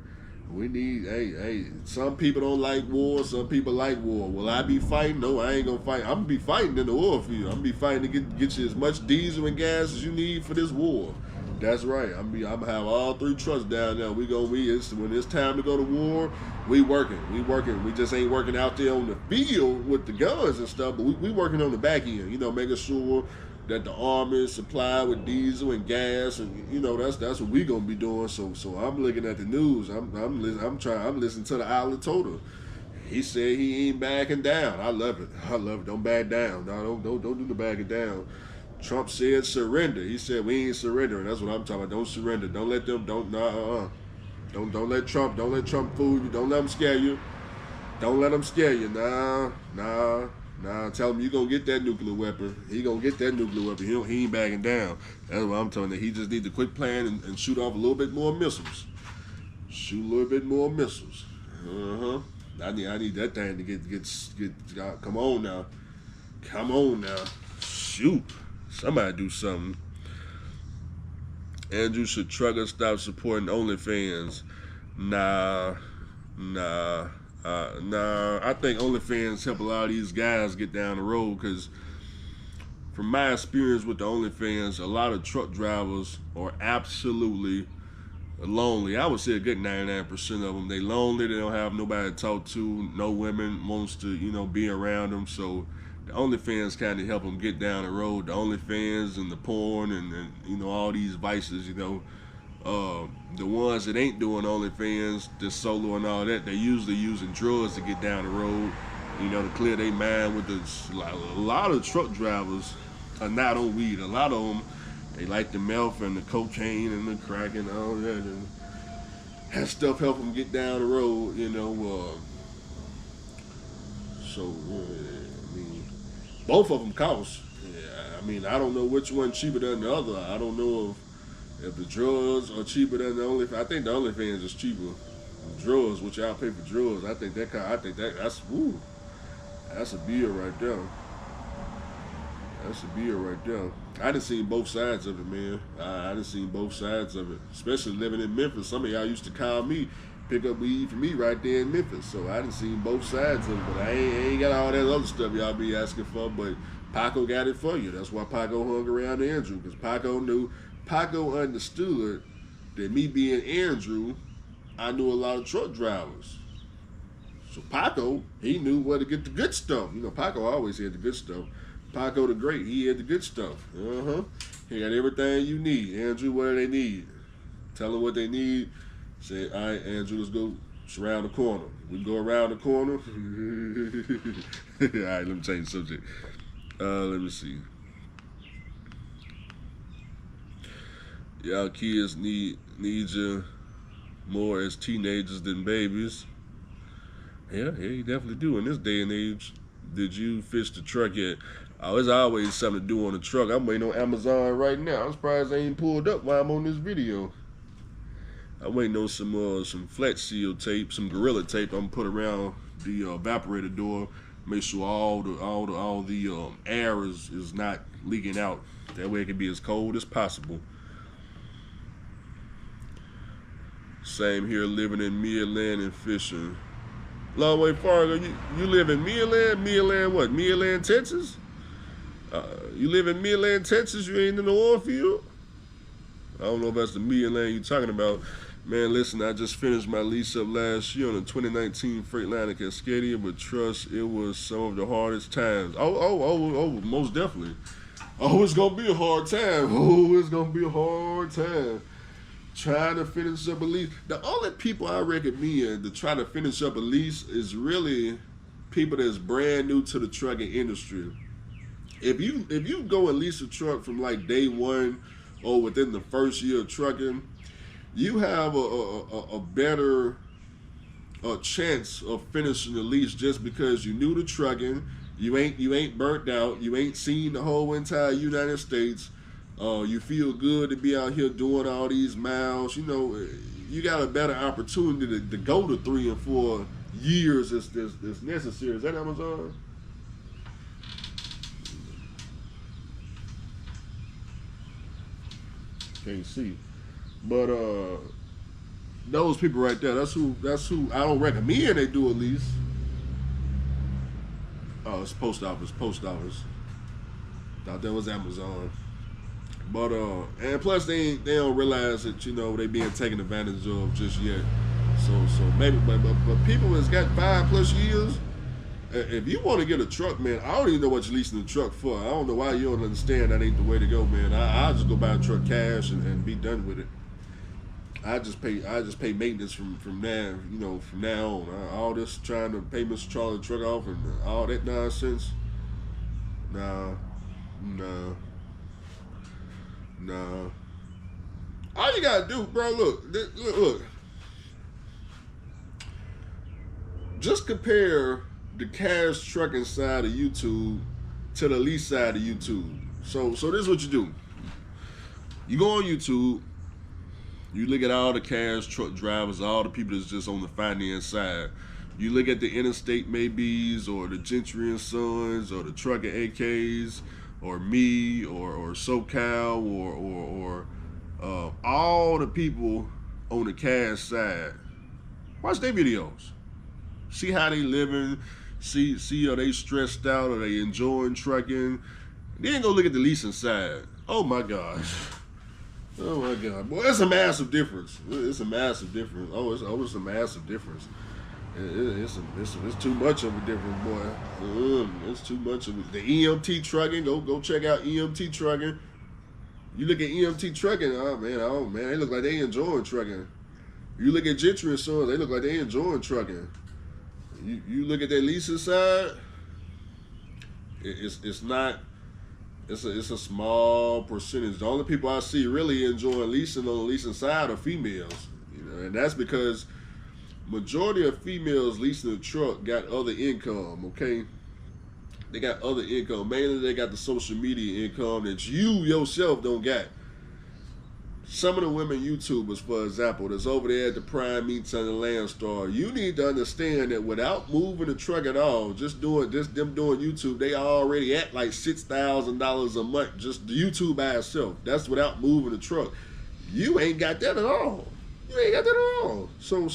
We need, hey, some people don't like war, some people like war. Will I be fighting? No, I ain't gonna fight. I'm gonna be fighting in the oil field. I'm gonna be fighting to get you as much diesel and gas as you need for this war. That's right. I'm gonna have all 3 trucks down there. When it's time to go to war, we working. We just ain't working out there on the field with the guns and stuff, but we working on the back end, making sure that the army is supplied with diesel and gas, and that's what we gonna be doing. So I'm looking at the news. I'm listening to the Ayatollah. He said he ain't backing down. I love it. Don't back down. No, don't do the backing down. Trump said surrender. He said we ain't surrendering. That's what I'm talking about. Don't surrender. Don't let them. Don't let Trump. Don't let Trump fool you. Don't let them scare you. Don't let them scare you. Nah. Nah, tell him you gonna get that nuclear weapon. He gonna get that nuclear weapon. He ain't backing down. That's what I'm telling you. He just need to quit playing and shoot off a little bit more missiles. Shoot a little bit more missiles. I need that thing to get. Come on now. Come on now. Shoot. Somebody do something. Andrew, should truckers stop supporting OnlyFans? Nah. I think OnlyFans help a lot of these guys get down the road, because from my experience with the OnlyFans, a lot of truck drivers are absolutely lonely. I would say a good 99% of them. They lonely. They don't have nobody to talk to. No women wants to, be around them. So the OnlyFans kind of help them get down the road. The OnlyFans and the porn and all these vices, the ones that ain't doing OnlyFans, the solo and all that, they usually using drugs to get down the road, to clear their mind with this. A lot of truck drivers are not on weed. A lot of them, they like the meth and the cocaine and the crack and all that, and that stuff help them get down the road, So, both of them cost. I don't know which one cheaper than the other. I don't know if the drugs are cheaper than the OnlyFans. I think the OnlyFans is cheaper. The drugs, which y'all pay for drugs, that's a bill right there. That's a bill right there. I done seen both sides of it, man. I done seen both sides of it. Especially living in Memphis. Some of y'all used to call me, pick up weed for me right there in Memphis. So I done seen both sides of it. But I ain't got all that other stuff y'all be asking for. But Paco got it for you. That's why Paco hung around Andrew. Because Paco understood that me being Andrew, I knew a lot of truck drivers. So Paco, he knew where to get the good stuff. Paco always had the good stuff. Paco the Great, he had the good stuff. He got everything you need. Andrew, what do they need? Tell them what they need. Say, all right, Andrew, let's go around the corner. We go around the corner. All right, let me change the subject. Let me see. Y'all kids need you more as teenagers than babies. Yeah, you definitely do in this day and age. Did you fix the truck yet? Oh, there's always something to do on the truck. I'm waiting on Amazon right now. I'm surprised they ain't pulled up while I'm on this video. I'm waiting on some flat seal tape, some Gorilla tape. I'm gonna put around the evaporator door. Make sure all the air is not leaking out. That way it can be as cold as possible. Same here, living in Midland and fishing. Long way Fargo, you live in Midland? Midland what? Midland, Texas? You live in Midland, Texas? You ain't in the oil field? I don't know if that's the Midland you're talking about. Man, listen, I just finished my lease up last year on a 2019 Freightliner Cascadia, but trust, it was some of the hardest times. Oh, most definitely. Oh, it's gonna be a hard time. Oh, it's gonna be a hard time. Trying to finish up a lease. The only people I recommend to try to finish up a lease is really people that's brand new to the trucking industry. If you go and lease a truck from like day one or within the first year of trucking, you have a better chance of finishing the lease just because you new to trucking. You ain't burnt out. You ain't seen the whole entire United States. You feel good to be out here doing all these miles. You got a better opportunity to go to 3 and 4 years as necessary. Is that Amazon? Can't see. But those people right there, that's who I don't recommend they do a lease. Oh, it's post office. Thought that was Amazon. But and plus they don't realize that they being taken advantage of just yet. So maybe but people that's got 5+ years, if you want to get a truck, man, I don't even know what you're leasing the truck for. I don't know why you don't understand that ain't the way to go, man. I'll just go buy a truck cash and be done with it. I just pay maintenance from now on. All this trying to pay Mr. Charlie the truck off and all that nonsense. Nah. All you gotta do, bro, look. Just compare the cash trucking side of YouTube to the lease side of YouTube. So this is what you do. You go on YouTube, you look at all the cash truck drivers, all the people that's just on the finance side. You look at the Interstate Maybes or the Gentry and Sons or the Trucking AKs or me or SoCal or all the people on the cash side. Watch their videos. See how they living. See are they stressed out? Are they enjoying trucking? Then go look at the leasing side. Oh my gosh. Oh my God. Boy, it's a massive difference. It's a massive difference. It's a massive difference. It's too much of a difference, boy. It's too much of it. The EMT trucking, go check out EMT trucking. You look at EMT trucking, oh man, they look like they enjoying trucking. You look at Gentry and Sons, they look like they enjoying trucking. You look at that leasing side, it's not. It's a small percentage. The only people I see really enjoying leasing on the leasing side are females, and that's because majority of females leasing a truck got other income. Okay, they got other income. Mainly, they got the social media income that you yourself don't got. Some of the women YouTubers, for example, that's over there at the Prime Meats and the Landstar, you need to understand that without moving the truck at all, just them doing YouTube, they already at like $6,000 a month, just the YouTube by itself. That's without moving the truck. You ain't got that at all. You ain't got that at all. So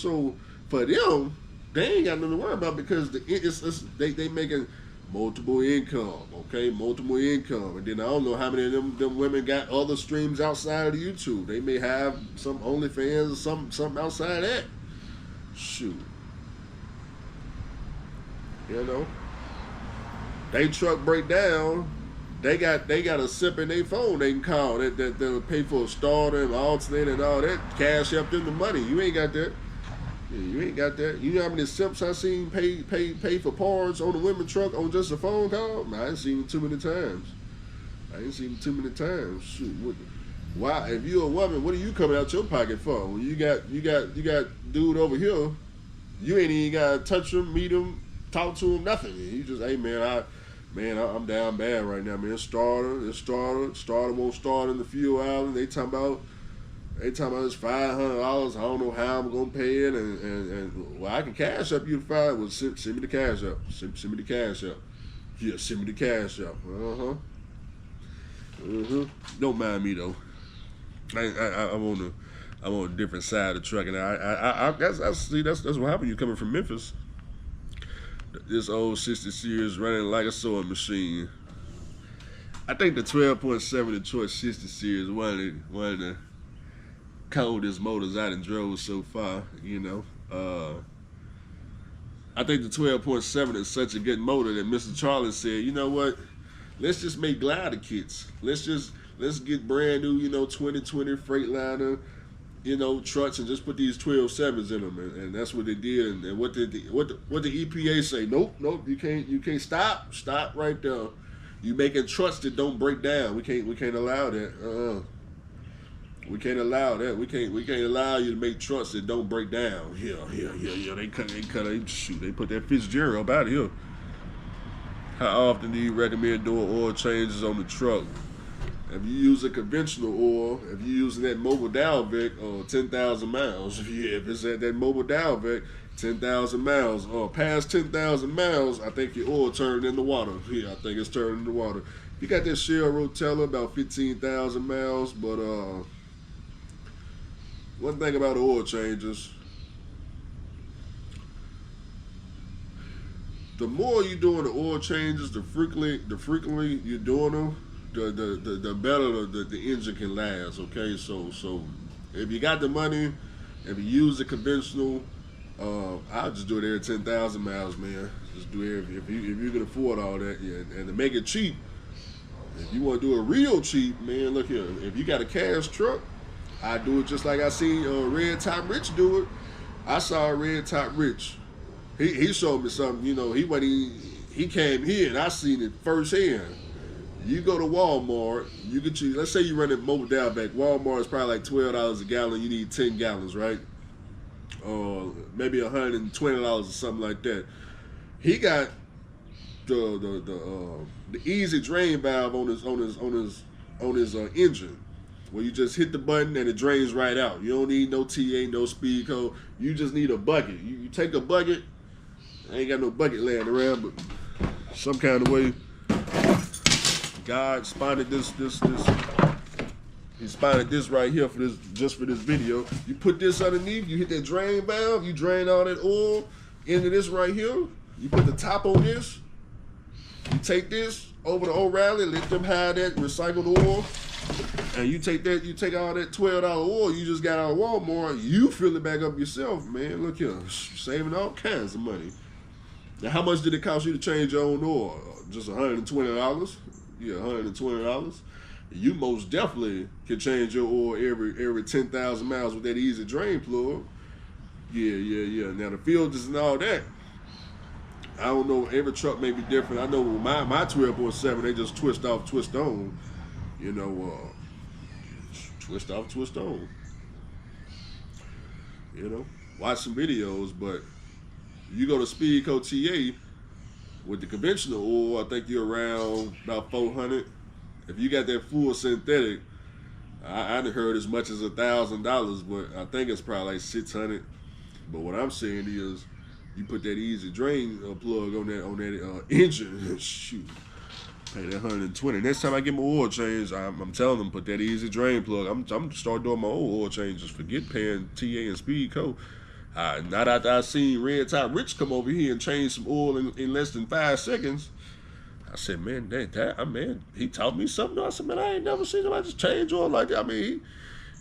for them, they ain't got nothing to worry about because they making multiple income, okay? Multiple income. And then I don't know how many of them women got other streams outside of the YouTube. They may have some OnlyFans or something outside of that. Shoot. They truck break down, they got a SIP in their phone they can call that'll pay for a starter and alternator and all that. Cash up them the money. You ain't got that. Yeah, you ain't got that. You know how many simps I seen pay for parts on the women truck on just a phone call? I ain't seen them too many times. Shoot, why? If you a woman, what are you coming out your pocket for? When you got dude over here, you ain't even gotta touch him, meet him, talk to him, nothing. You just, hey man, I'm down bad right now, man. Starter won't start in the fuel island. They talking about it's $500. I don't know how I'm gonna pay it, and well, I can cash up you the $5. Well, send me the cash up. Send me the cash up. Yeah, send me the cash up. Don't mind me though. I'm on a different side of trucking. I see that's what happened. You coming from Memphis. This old 60 series running like a sewing machine. I think the 12.7 Detroit 60 series one of the coldest motors I done drove so far, I think the 12.7 is such a good motor that Mr. Charlie said, you know what, let's just make glider kits. Let's get brand new, 2020 Freightliner, trucks and just put these 12.7s in them. And that's what they did. And what the EPA say? Nope, you can't stop right there. You making trucks that don't break down. We can't allow that. We can't allow that. We can't allow you to make trucks that don't break down. Yeah. They put that Fitzgerald up out of here. How often do you recommend doing oil changes on the truck? If you use a conventional oil, if you're using that mobile Dalvec, 10,000 miles. If it's at that mobile Dalvec, 10,000 miles. Past 10,000 miles, I think your oil turned into water. Yeah, I think it's turned into water. You got that Shell Rotella about 15,000 miles, but one thing about oil changes, the more you're doing the oil changes, the frequently you're doing them, the better the engine can last. Okay, so if you got the money, if you use the conventional, I'll just do it every 10,000 miles, man. Just do it if you can afford all that, yeah. And to make it cheap, if you want to do it real cheap, man, look here. If you got a cash truck, I do it just like I seen Red Top Rich do it. I saw Red Top Rich. He showed me something. He came here and I seen it firsthand. You go to Walmart, you get let's say you run it mobile down back. Walmart is probably like $12 a gallon. You need 10 gallons, right? Or maybe $120 or something like that. He got the easy drain valve on his engine, where you just hit the button and it drains right out. You don't need no TA, no speed code. You just need a bucket. You take a bucket. I ain't got no bucket laying around, but some kind of way, God spotted this. He spotted this right here for this video. You put this underneath. You hit that drain valve. You drain all that oil into this right here. You put the top on this. You take this over to O'Reilly, let them hide that recycled oil, and you take all that $12 oil you just got out of Walmart, you fill it back up yourself, man. Look here, saving all kinds of money. Now, how much did it cost you to change your own oil? Just $120? Yeah, $120. You most definitely can change your oil every 10,000 miles with that easy drain plug. Yeah. Now, the filters and all that, I don't know, every truck may be different. I know my 12.7, they just twist off, twist on. Twist off, twist on. Watch some videos, but you go to Speedco TA with the conventional oil, I think you're around about $400. If you got that full synthetic, I done heard as much as $1,000, but I think it's probably like $600. But what I'm saying is, you put that easy drain plug on that engine, shoot, pay that $120. Next time I get my oil change, I'm telling them put that easy drain plug. I'm gonna start doing my own oil changes. Forget paying TA and Speedco. Not after I seen Red Top Rich come over here and change some oil in less than 5 seconds. I said, man, he taught me something. I said, man, I ain't never seen him. I just change oil like that. I mean,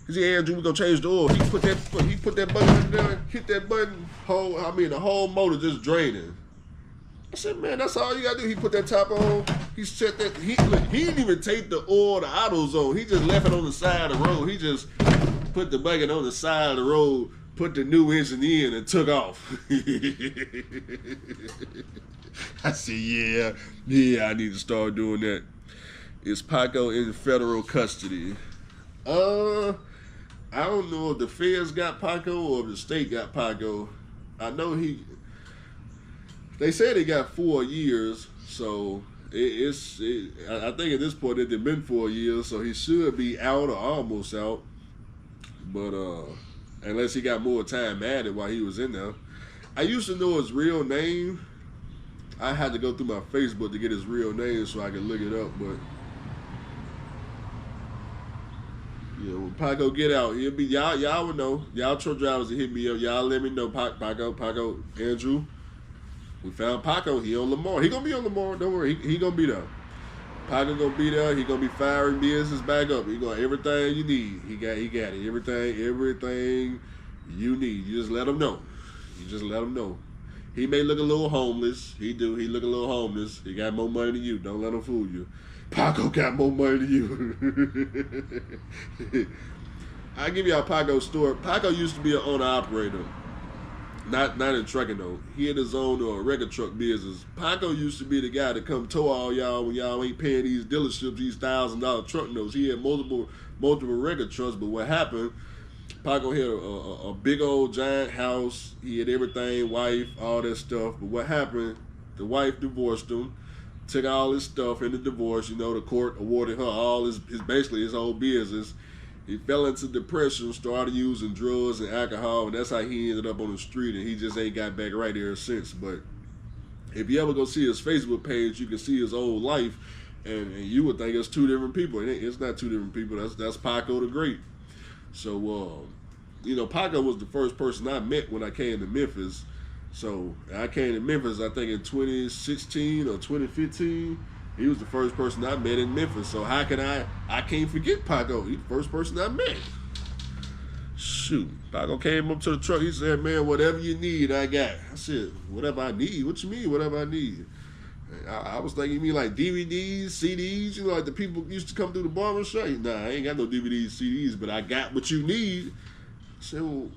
he said, Andrew, we gonna change the oil. He put that button in there, hit that button, the whole motor just draining. I said, man, that's all you gotta do. He put that top on. He set that. He didn't even take the oil, the autos on. He just left it on the side of the road. He just put the bucket on the side of the road, put the new engine in, and took off. I said, yeah, I need to start doing that. Is Paco in federal custody? I don't know if the feds got Paco or if the state got Paco. I know they said he got 4 years, so I think at this point it had been 4 years, so he should be out or almost out. But unless he got more time added while he was in there. I used to know his real name. I had to go through my Facebook to get his real name so I could look it up, but when Paco get out, he'll be y'all would know. Y'all truck drivers that hit me up, y'all let me know. Paco, Andrew, we found Paco. He on Lamar. He gonna be on Lamar. Don't worry, he gonna be there. Paco gonna be there. He gonna be firing business back up. He got everything you need. He got it. Everything you need. You just let him know. He may look a little homeless. He do. He look a little homeless. He got more money than you. Don't let him fool you. Paco got more money than you. I'll give y'all Paco's story. Paco used to be an owner-operator. Not in trucking, though. He had his own record truck business. Paco used to be the guy to come tow all y'all when y'all ain't paying these dealerships these $1,000 truck notes. He had multiple record trucks, but what happened, Paco had a big old giant house. He had everything, wife, all that stuff. But what happened, the wife divorced him, took all his stuff in the divorce. The court awarded her all his basically his whole business. He fell into depression, started using drugs and alcohol, and that's how he ended up on the street, and he just ain't got back right ever since. But if you ever go see his Facebook page, you can see his old life, and you would think it's two different people. It's not two different people. That's Paco the Great. So, Paco was the first person I met when I came to Memphis. So I came to Memphis, I think in 2016 or 2015. He was the first person I met in Memphis. So how can I can't forget Paco. He's the first person I met. Shoot. Paco came up to the truck. He said, man, whatever you need, I got. I said, whatever I need? What you mean, whatever I need? I was thinking you mean like DVDs, CDs, like the people used to come through the barbershop. Nah, I ain't got no DVDs, CDs, but I got what you need. I said, well,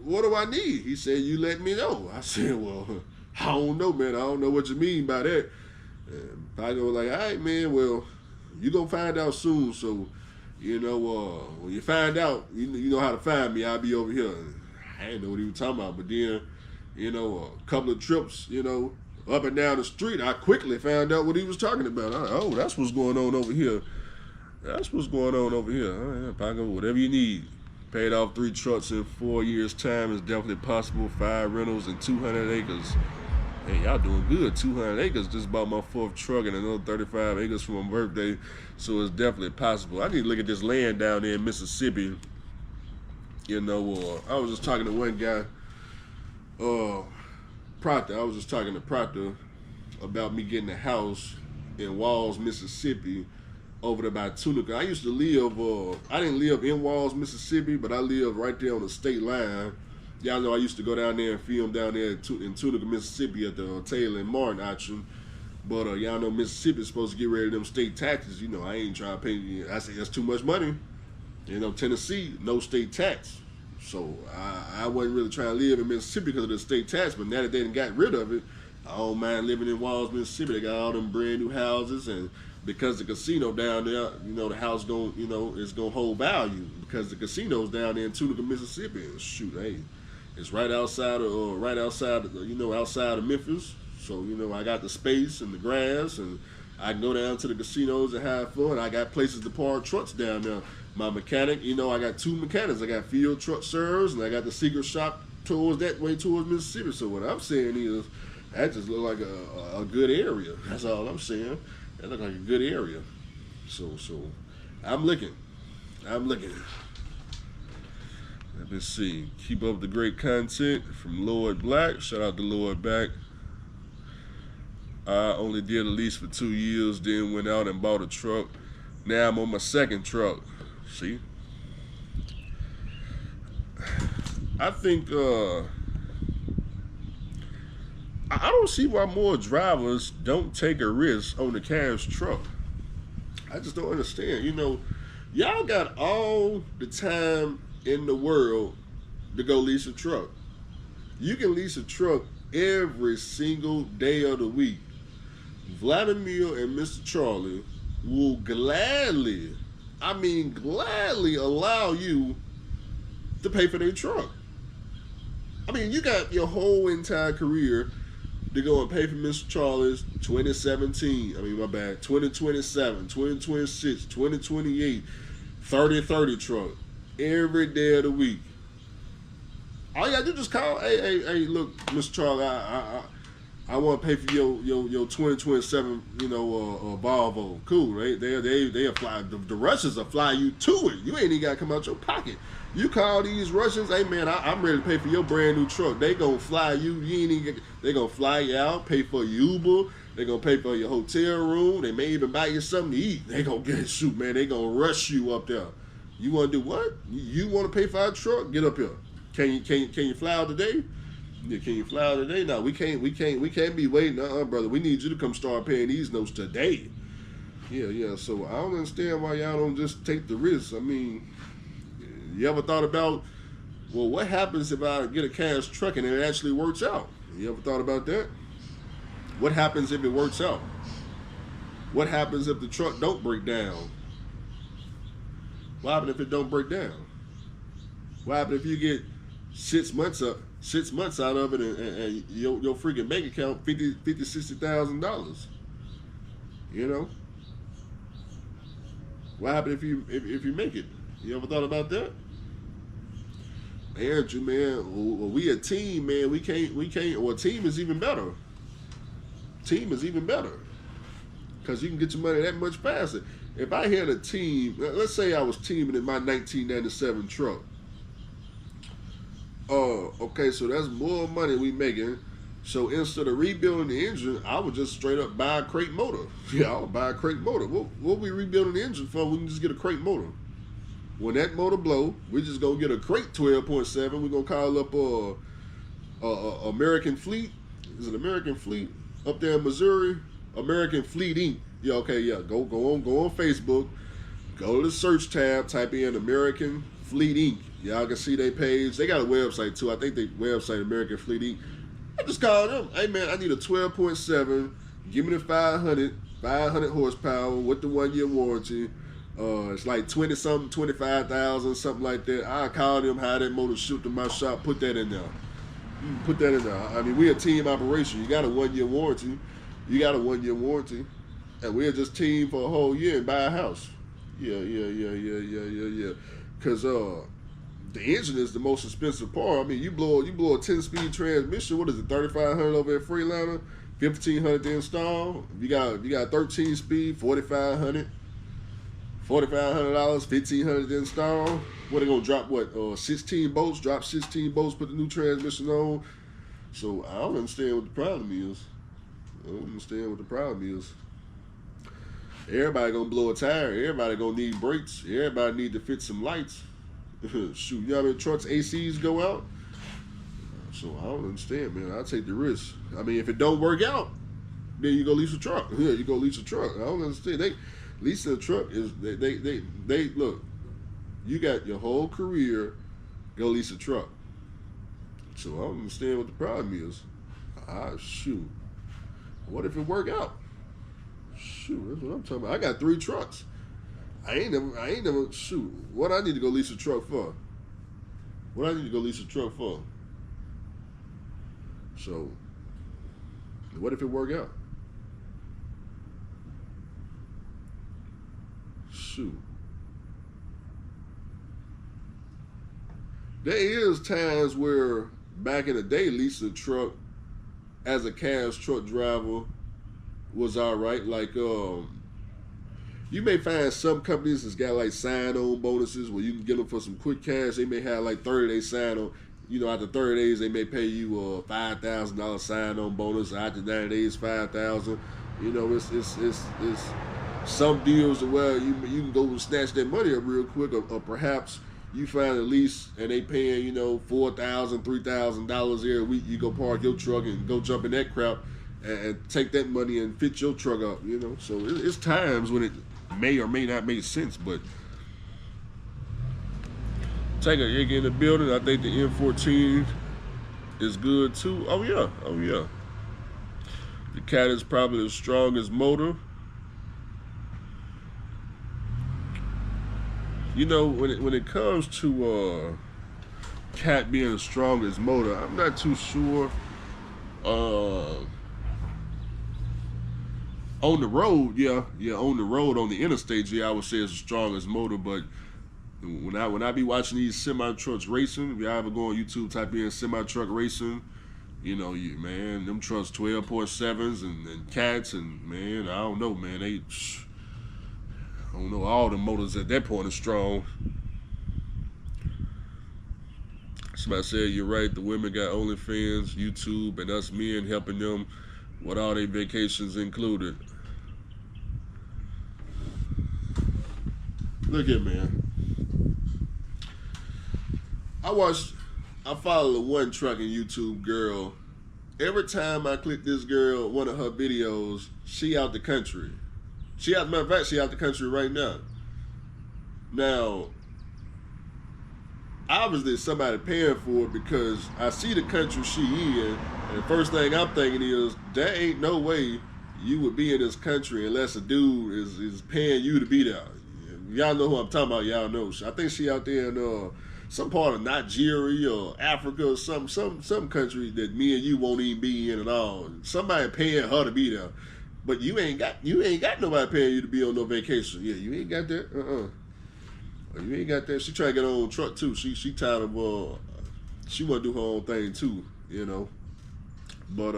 what do I need? He said, you let me know. I said, well, I don't know, man. I don't know what you mean by that. And Paco was like, all right, man, well, you gonna find out soon. So, when you find out, you know how to find me. I'll be over here. I didn't know what he was talking about. But then, a couple of trips, up and down the street, I quickly found out what he was talking about. Oh, that's what's going on over here. That's what's going on over here. Oh, yeah, Paco, whatever you need. Paid off 3 trucks in 4 years' time is definitely possible. 5 rentals and 200 acres. Hey, y'all doing good. 200 acres. Just bought my 4th truck and another 35 acres for my birthday. So it's definitely possible. I need to look at this land down there in Mississippi. You know, I was just talking to one guy, Proctor. I was just talking to Proctor about me getting a house in Walls, Mississippi, over there by Tunica. I used to live, I didn't live in Walls, Mississippi, but I lived right there on the state line. Y'all know I used to go down there and film down there in Tunica, Mississippi at the Taylor and Martin auction. But y'all know Mississippi's supposed to get rid of them state taxes. You know, I ain't trying to pay. I say that's too much money. You know, Tennessee, no state tax. So I wasn't really trying to live in Mississippi because of the state tax. But now that they done got rid of it, I don't mind living in Walls, Mississippi. They got all them brand new houses, and because the casino down there, you know, the house is gonna hold value because the casino's down there in Tunica, Mississippi. And shoot, hey, it's right outside of outside of Memphis. So, you know, I got the space and the grass, and I can go down to the casinos and have fun. I got places to park trucks down there. My mechanic, you know, I got 2 mechanics. I got Field Truck Serves, and I got the secret shop towards Mississippi. So what I'm saying is, that just look like a good area. That's all I'm saying. That look like a good area. So I'm looking. Let me see. Keep up the great content from Lord Black. Shout out to Lord Black. I only did a lease for 2 years, then went out and bought a truck. Now I'm on my 2nd truck. See? I think I don't see why more drivers don't take a risk on the cash truck. I just don't understand. You know, y'all got all the time in the world to go lease a truck. You can lease a truck every single day of the week. Vladimir and Mr. Charlie will gladly allow you to pay for their truck. I mean, you got your whole entire career to go and pay for Mr. Charlie's 2027, 2026, 2028, 30 truck every day of the week. All you gotta do is just call, hey, look, Mr. Charlie, I want to pay for your 2027, Volvo. Cool, right? They'll fly. The Russians will fly you to it. You ain't even got to come out your pocket. You call these Russians, hey man, I'm ready to pay for your brand new truck. They gonna fly you. They gonna fly you out, pay for your Uber. They gonna pay for your hotel room. They may even buy you something to eat. They gonna man. They gonna rush you up there. You want to do what? You want to pay for our truck? Get up here. Can you fly out today? Yeah, can you fly out today? No, we can't be waiting. Brother. We need you to come start paying these notes today. Yeah. So I don't understand why y'all don't just take the risk. I mean, you ever thought about, well, what happens if I get a cash truck and it actually works out? You ever thought about that? What happens if it works out? What happens if the truck don't break down? What happens if it don't break down? What happens if you get 6 months out of it and your freaking bank account $60,000? You know? What happens if you make it? You ever thought about that? Andrew, man, well, we a team, man. We can't. Well, team is even better. Team is even better because you can get your money that much faster. If I had a team, let's say I was teaming in my 1997 truck. Okay, so that's more money we making. So instead of rebuilding the engine, I would just straight up buy a crate motor. Yeah, I'll buy a crate motor. What we rebuilding the engine for? We can just get a crate motor. When that motor blow, we just gonna get a crate 12.7. We're gonna call up American Fleet. Is it American Fleet up there in Missouri? American Fleet Inc. Yeah, okay, yeah. Go on Facebook. Go to the search tab. Type in American Fleet Inc. Y'all can see their page. They got a website too. I think their website American Fleet Inc. I just called them. Hey man, I need a 12.7. Give me the 500 horsepower with the 1 year warranty. It's like 20 something, 25,000, something like that. I called them, how that motor shipped to my shop, put that in there. You can put that in there. I mean, we're a team operation. You got a 1 year warranty. You got a 1 year warranty, and we'll just team for a whole year and buy a house. Yeah. Cause the engine is the most expensive part. I mean, you blow a 10-speed transmission. What is it? 3,500 over at Freeliner, 1,500 to install. If you got 13 speed, 4,500. $4,500, 1,500 to install. What, they gonna drop what? 16 bolts. Drop 16 bolts. Put the new transmission on. So I don't understand what the problem is. Everybody gonna blow a tire. Everybody gonna need brakes. Everybody need to fit some lights. Shoot, you know how many trucks ACs go out? So I don't understand, man. I take the risk. I mean, if it don't work out, then you go lease a truck. Yeah, you go lease a truck. I don't understand. Leasing a truck is they look. You got your whole career, go lease a truck. So I don't understand what the problem is. Shoot. What if it work out? Shoot, that's what I'm talking about. I got 3 trucks. I ain't never shoot. What I need to go lease a truck for? So, what if it work out? Shoot. There is times where back in the day, leasing a truck as a cash truck driver was all right. Like, you may find some companies that's got like sign-on bonuses where you can get them for some quick cash. They may have like 30-day sign-on. You know, after 30 days, they may pay you a $5,000 sign-on bonus. After 90 days, $5,000. You know, it's some deals where you can go and snatch that money up real quick, or perhaps you find a lease and they paying, you know, $4,000, $3,000 every week. You go park your truck and go jump in that crap and take that money and fit your truck up, you know. So it's times when it may or may not make sense, but take a egg in the building. I think the M14 is good too. Oh yeah. The Cat is probably the strongest motor. You know, when it comes to Cat being the strongest motor, I'm not too sure. On the road, on the road, on the interstate, I would say it's the strongest motor. But when I be watching these semi trucks racing, if you ever go on YouTube, type in semi truck racing, you know, man, them trucks 12.7s and Cats, and man, I don't know, man, I don't know, all the motors at that point are strong. Somebody said, you're right, the women got OnlyFans, YouTube, and us men helping them with all their vacations included. Look here, man. I follow the one trucking YouTube girl. Every time I click this girl, one of her videos, she out the country. Matter of fact, she out the country right now. Now, obviously somebody paying for it, because I see the country she in, and the first thing I'm thinking is, there ain't no way you would be in this country unless a dude is paying you to be there. Y'all know who I'm talking about. Y'all know. I think she out there in some part of Nigeria or Africa or some country that me and you won't even be in at all. Somebody paying her to be there. But you ain't got nobody paying you to be on no vacation. Yeah, you ain't got that. You ain't got that. She trying to get her own truck too. She tired of she want to do her own thing too, you know. But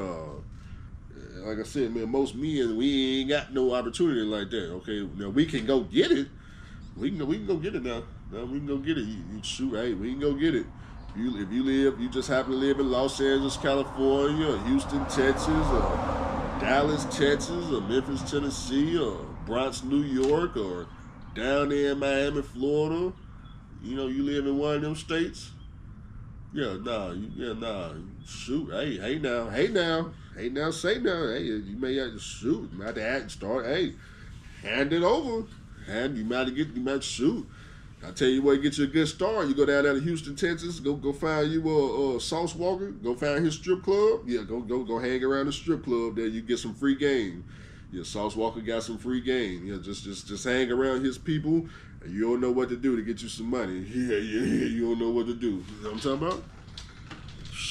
like I said, man, most men, we ain't got no opportunity like that. Okay, now we can go get it. We can go get it now. Now we can go get it. You shoot, hey, we can go get it. If you just happen to live in Los Angeles, California, or Houston, Texas, or Dallas, Texas, or Memphis, Tennessee, or Bronx, New York, or down there in Miami, Florida, you know, you live in one of them states. Shoot, hey now, say now, hey, you may have to shoot, you might have to act, start, hey, hand it over, you might shoot. I tell you what, get you a good start. You go down there to Houston, Texas. Go find you a Sauce Walker. Go find his strip club. Yeah, go hang around the strip club there. You get some free game. Yeah, Sauce Walker got some free game. Yeah, just hang around his people, and you don't know what to do to get you some money. Yeah, you don't know what to do. You know what I'm talking about?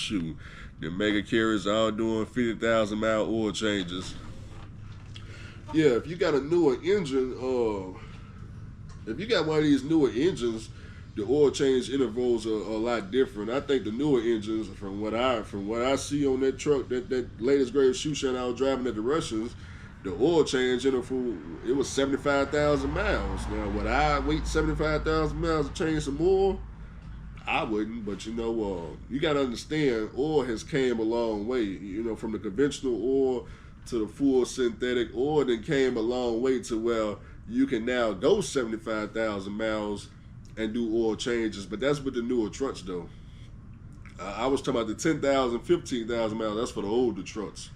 shoot, the mega carriers all doing 50,000-mile oil changes. Yeah, if you got a newer engine, if you got one of these newer engines, the oil change intervals are a lot different. I think the newer engines, from what I see on that truck, that latest greatest shoe shine I was driving at the Russians, the oil change interval, it was 75,000 miles. Now, would I wait 75,000 miles to change some oil? I wouldn't, but you got to understand, oil has came a long way. You know, from the conventional oil to the full synthetic oil, then came a long way to where you can now go 75,000 miles and do oil changes. But that's with the newer trucks, though. I was talking about the 10,000, 15,000 miles. That's for the older trucks.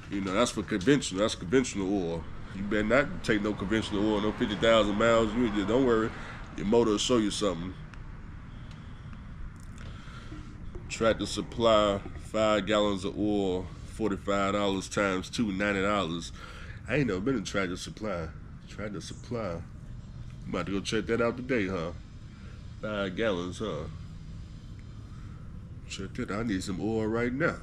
You know, that's for conventional. That's conventional oil. You better not take no conventional oil, no 50,000 miles. Don't worry, your motor will show you something. Tractor Supply, 5 gallons of oil, $45 times 2, $90. I ain't never been in Tractor Supply. Tractor Supply. I'm about to go check that out today, huh? 5 gallons, huh? Check that out. I need some oil right now.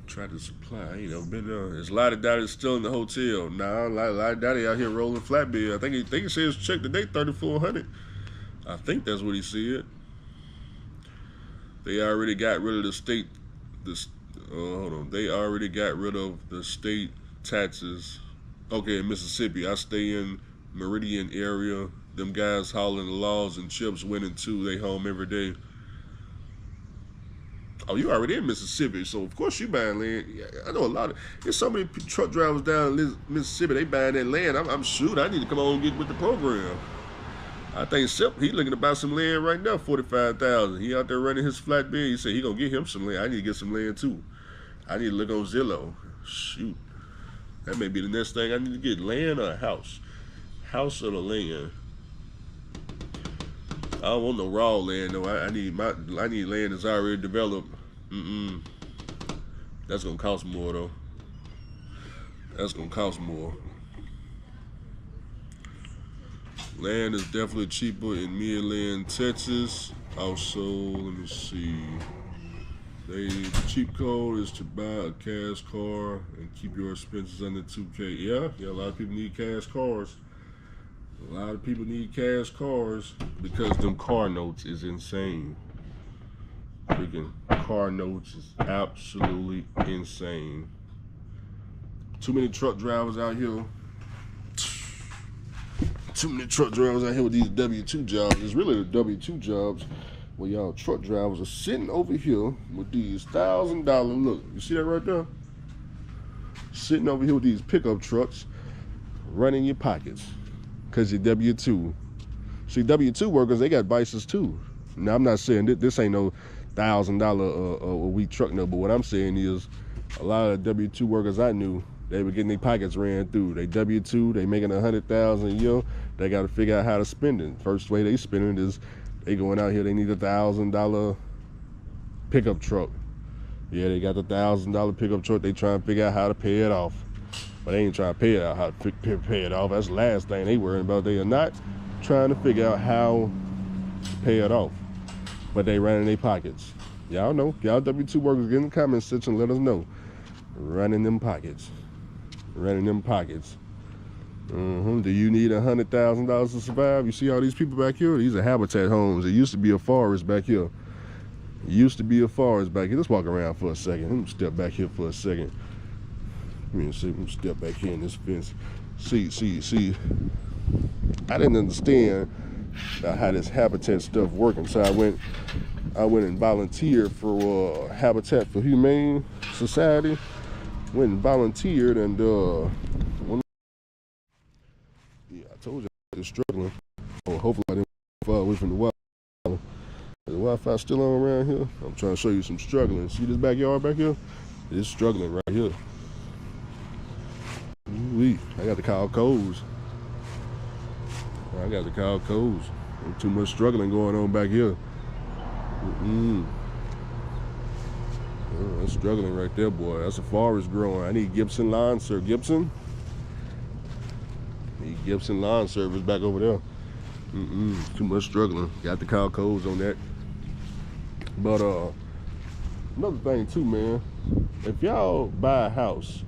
Tractor Supply. I ain't never been there. There's a lot of daddies still in the hotel. Nah, a lot of daddy out here rolling flatbed. I think he said his check today, $3,400. I think that's what he said. They already got rid of the state. They already got rid of the state taxes. Okay, in Mississippi, I stay in Meridian area. Them guys hauling the logs and chips winning too. They home every day. Oh, you already in Mississippi, so of course you buying land. Yeah, I know a lot of. There's so many truck drivers down in Mississippi. They buying that land. I'm shoot. I need to come on and get with the program. I think he looking to buy some land right now, $45,000. He out there running his flatbed. He said he gonna get him some land. I need to get some land too. I need to look on Zillow. Shoot, that may be the next thing I need to get: land or a house. House or the land. I don't want no raw land though. I need land that's already developed. That's gonna cost more though. That's gonna cost more. Land is definitely cheaper in Midland, Texas. Also, let me see. The cheap code is to buy a cash car and keep your expenses under 2K. Yeah, a lot of people need cash cars. A lot of people need cash cars because them car notes is insane. Freaking car notes is absolutely insane. Too many truck drivers out here. Too many truck drivers out here with these W-2 jobs. It's really the W-2 jobs where y'all truck drivers are sitting over here with these $1,000. Look, you see that right there? Sitting over here with these pickup trucks, running your pockets because you're W-2. See, W-2 workers, they got vices too. Now, I'm not saying this ain't no $1,000 a week truck no, but what I'm saying is a lot of W-2 workers I knew, they were getting their pockets ran through. They W-2, they making $100,000 a year. They got to figure out how to spend it. First way they spend it is they going out here. They need $1,000 pickup truck. Yeah, they got the $1,000 pickup truck. They trying to figure out how to pay it off, but they ain't trying to pay it out how to pay it off. That's the last thing they worrying about. They are not trying to figure out how to pay it off, but they running their pockets. Y'all know, y'all W-2 workers, get in the comment section. Let us know. Running them pockets. Running them pockets. Do you need $100,000 to survive? You see all these people back here? These are habitat homes. It used to be a forest back here. Let's walk around for a second. Let me step back here for a second. Let me step back here in this fence. See. I didn't understand how this habitat stuff working, so I went and volunteered for Habitat for Humane Society. Went and volunteered, and I told you I was struggling. Oh, hopefully I didn't fall away from the Wi-Fi. Is the Wi-Fi still on around here? I'm trying to show you some struggling. See this backyard back here? It's struggling right here. Ooh-wee. I got to call Coles. There's too much struggling going on back here. Oh, that's struggling right there, boy. That's a forest growing. I need Gibson lawn service. Need Gibson lawn service back over there. Too much struggling. Got to call Coles on that. But another thing too, man, if y'all buy a house,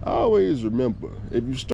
always remember, if you start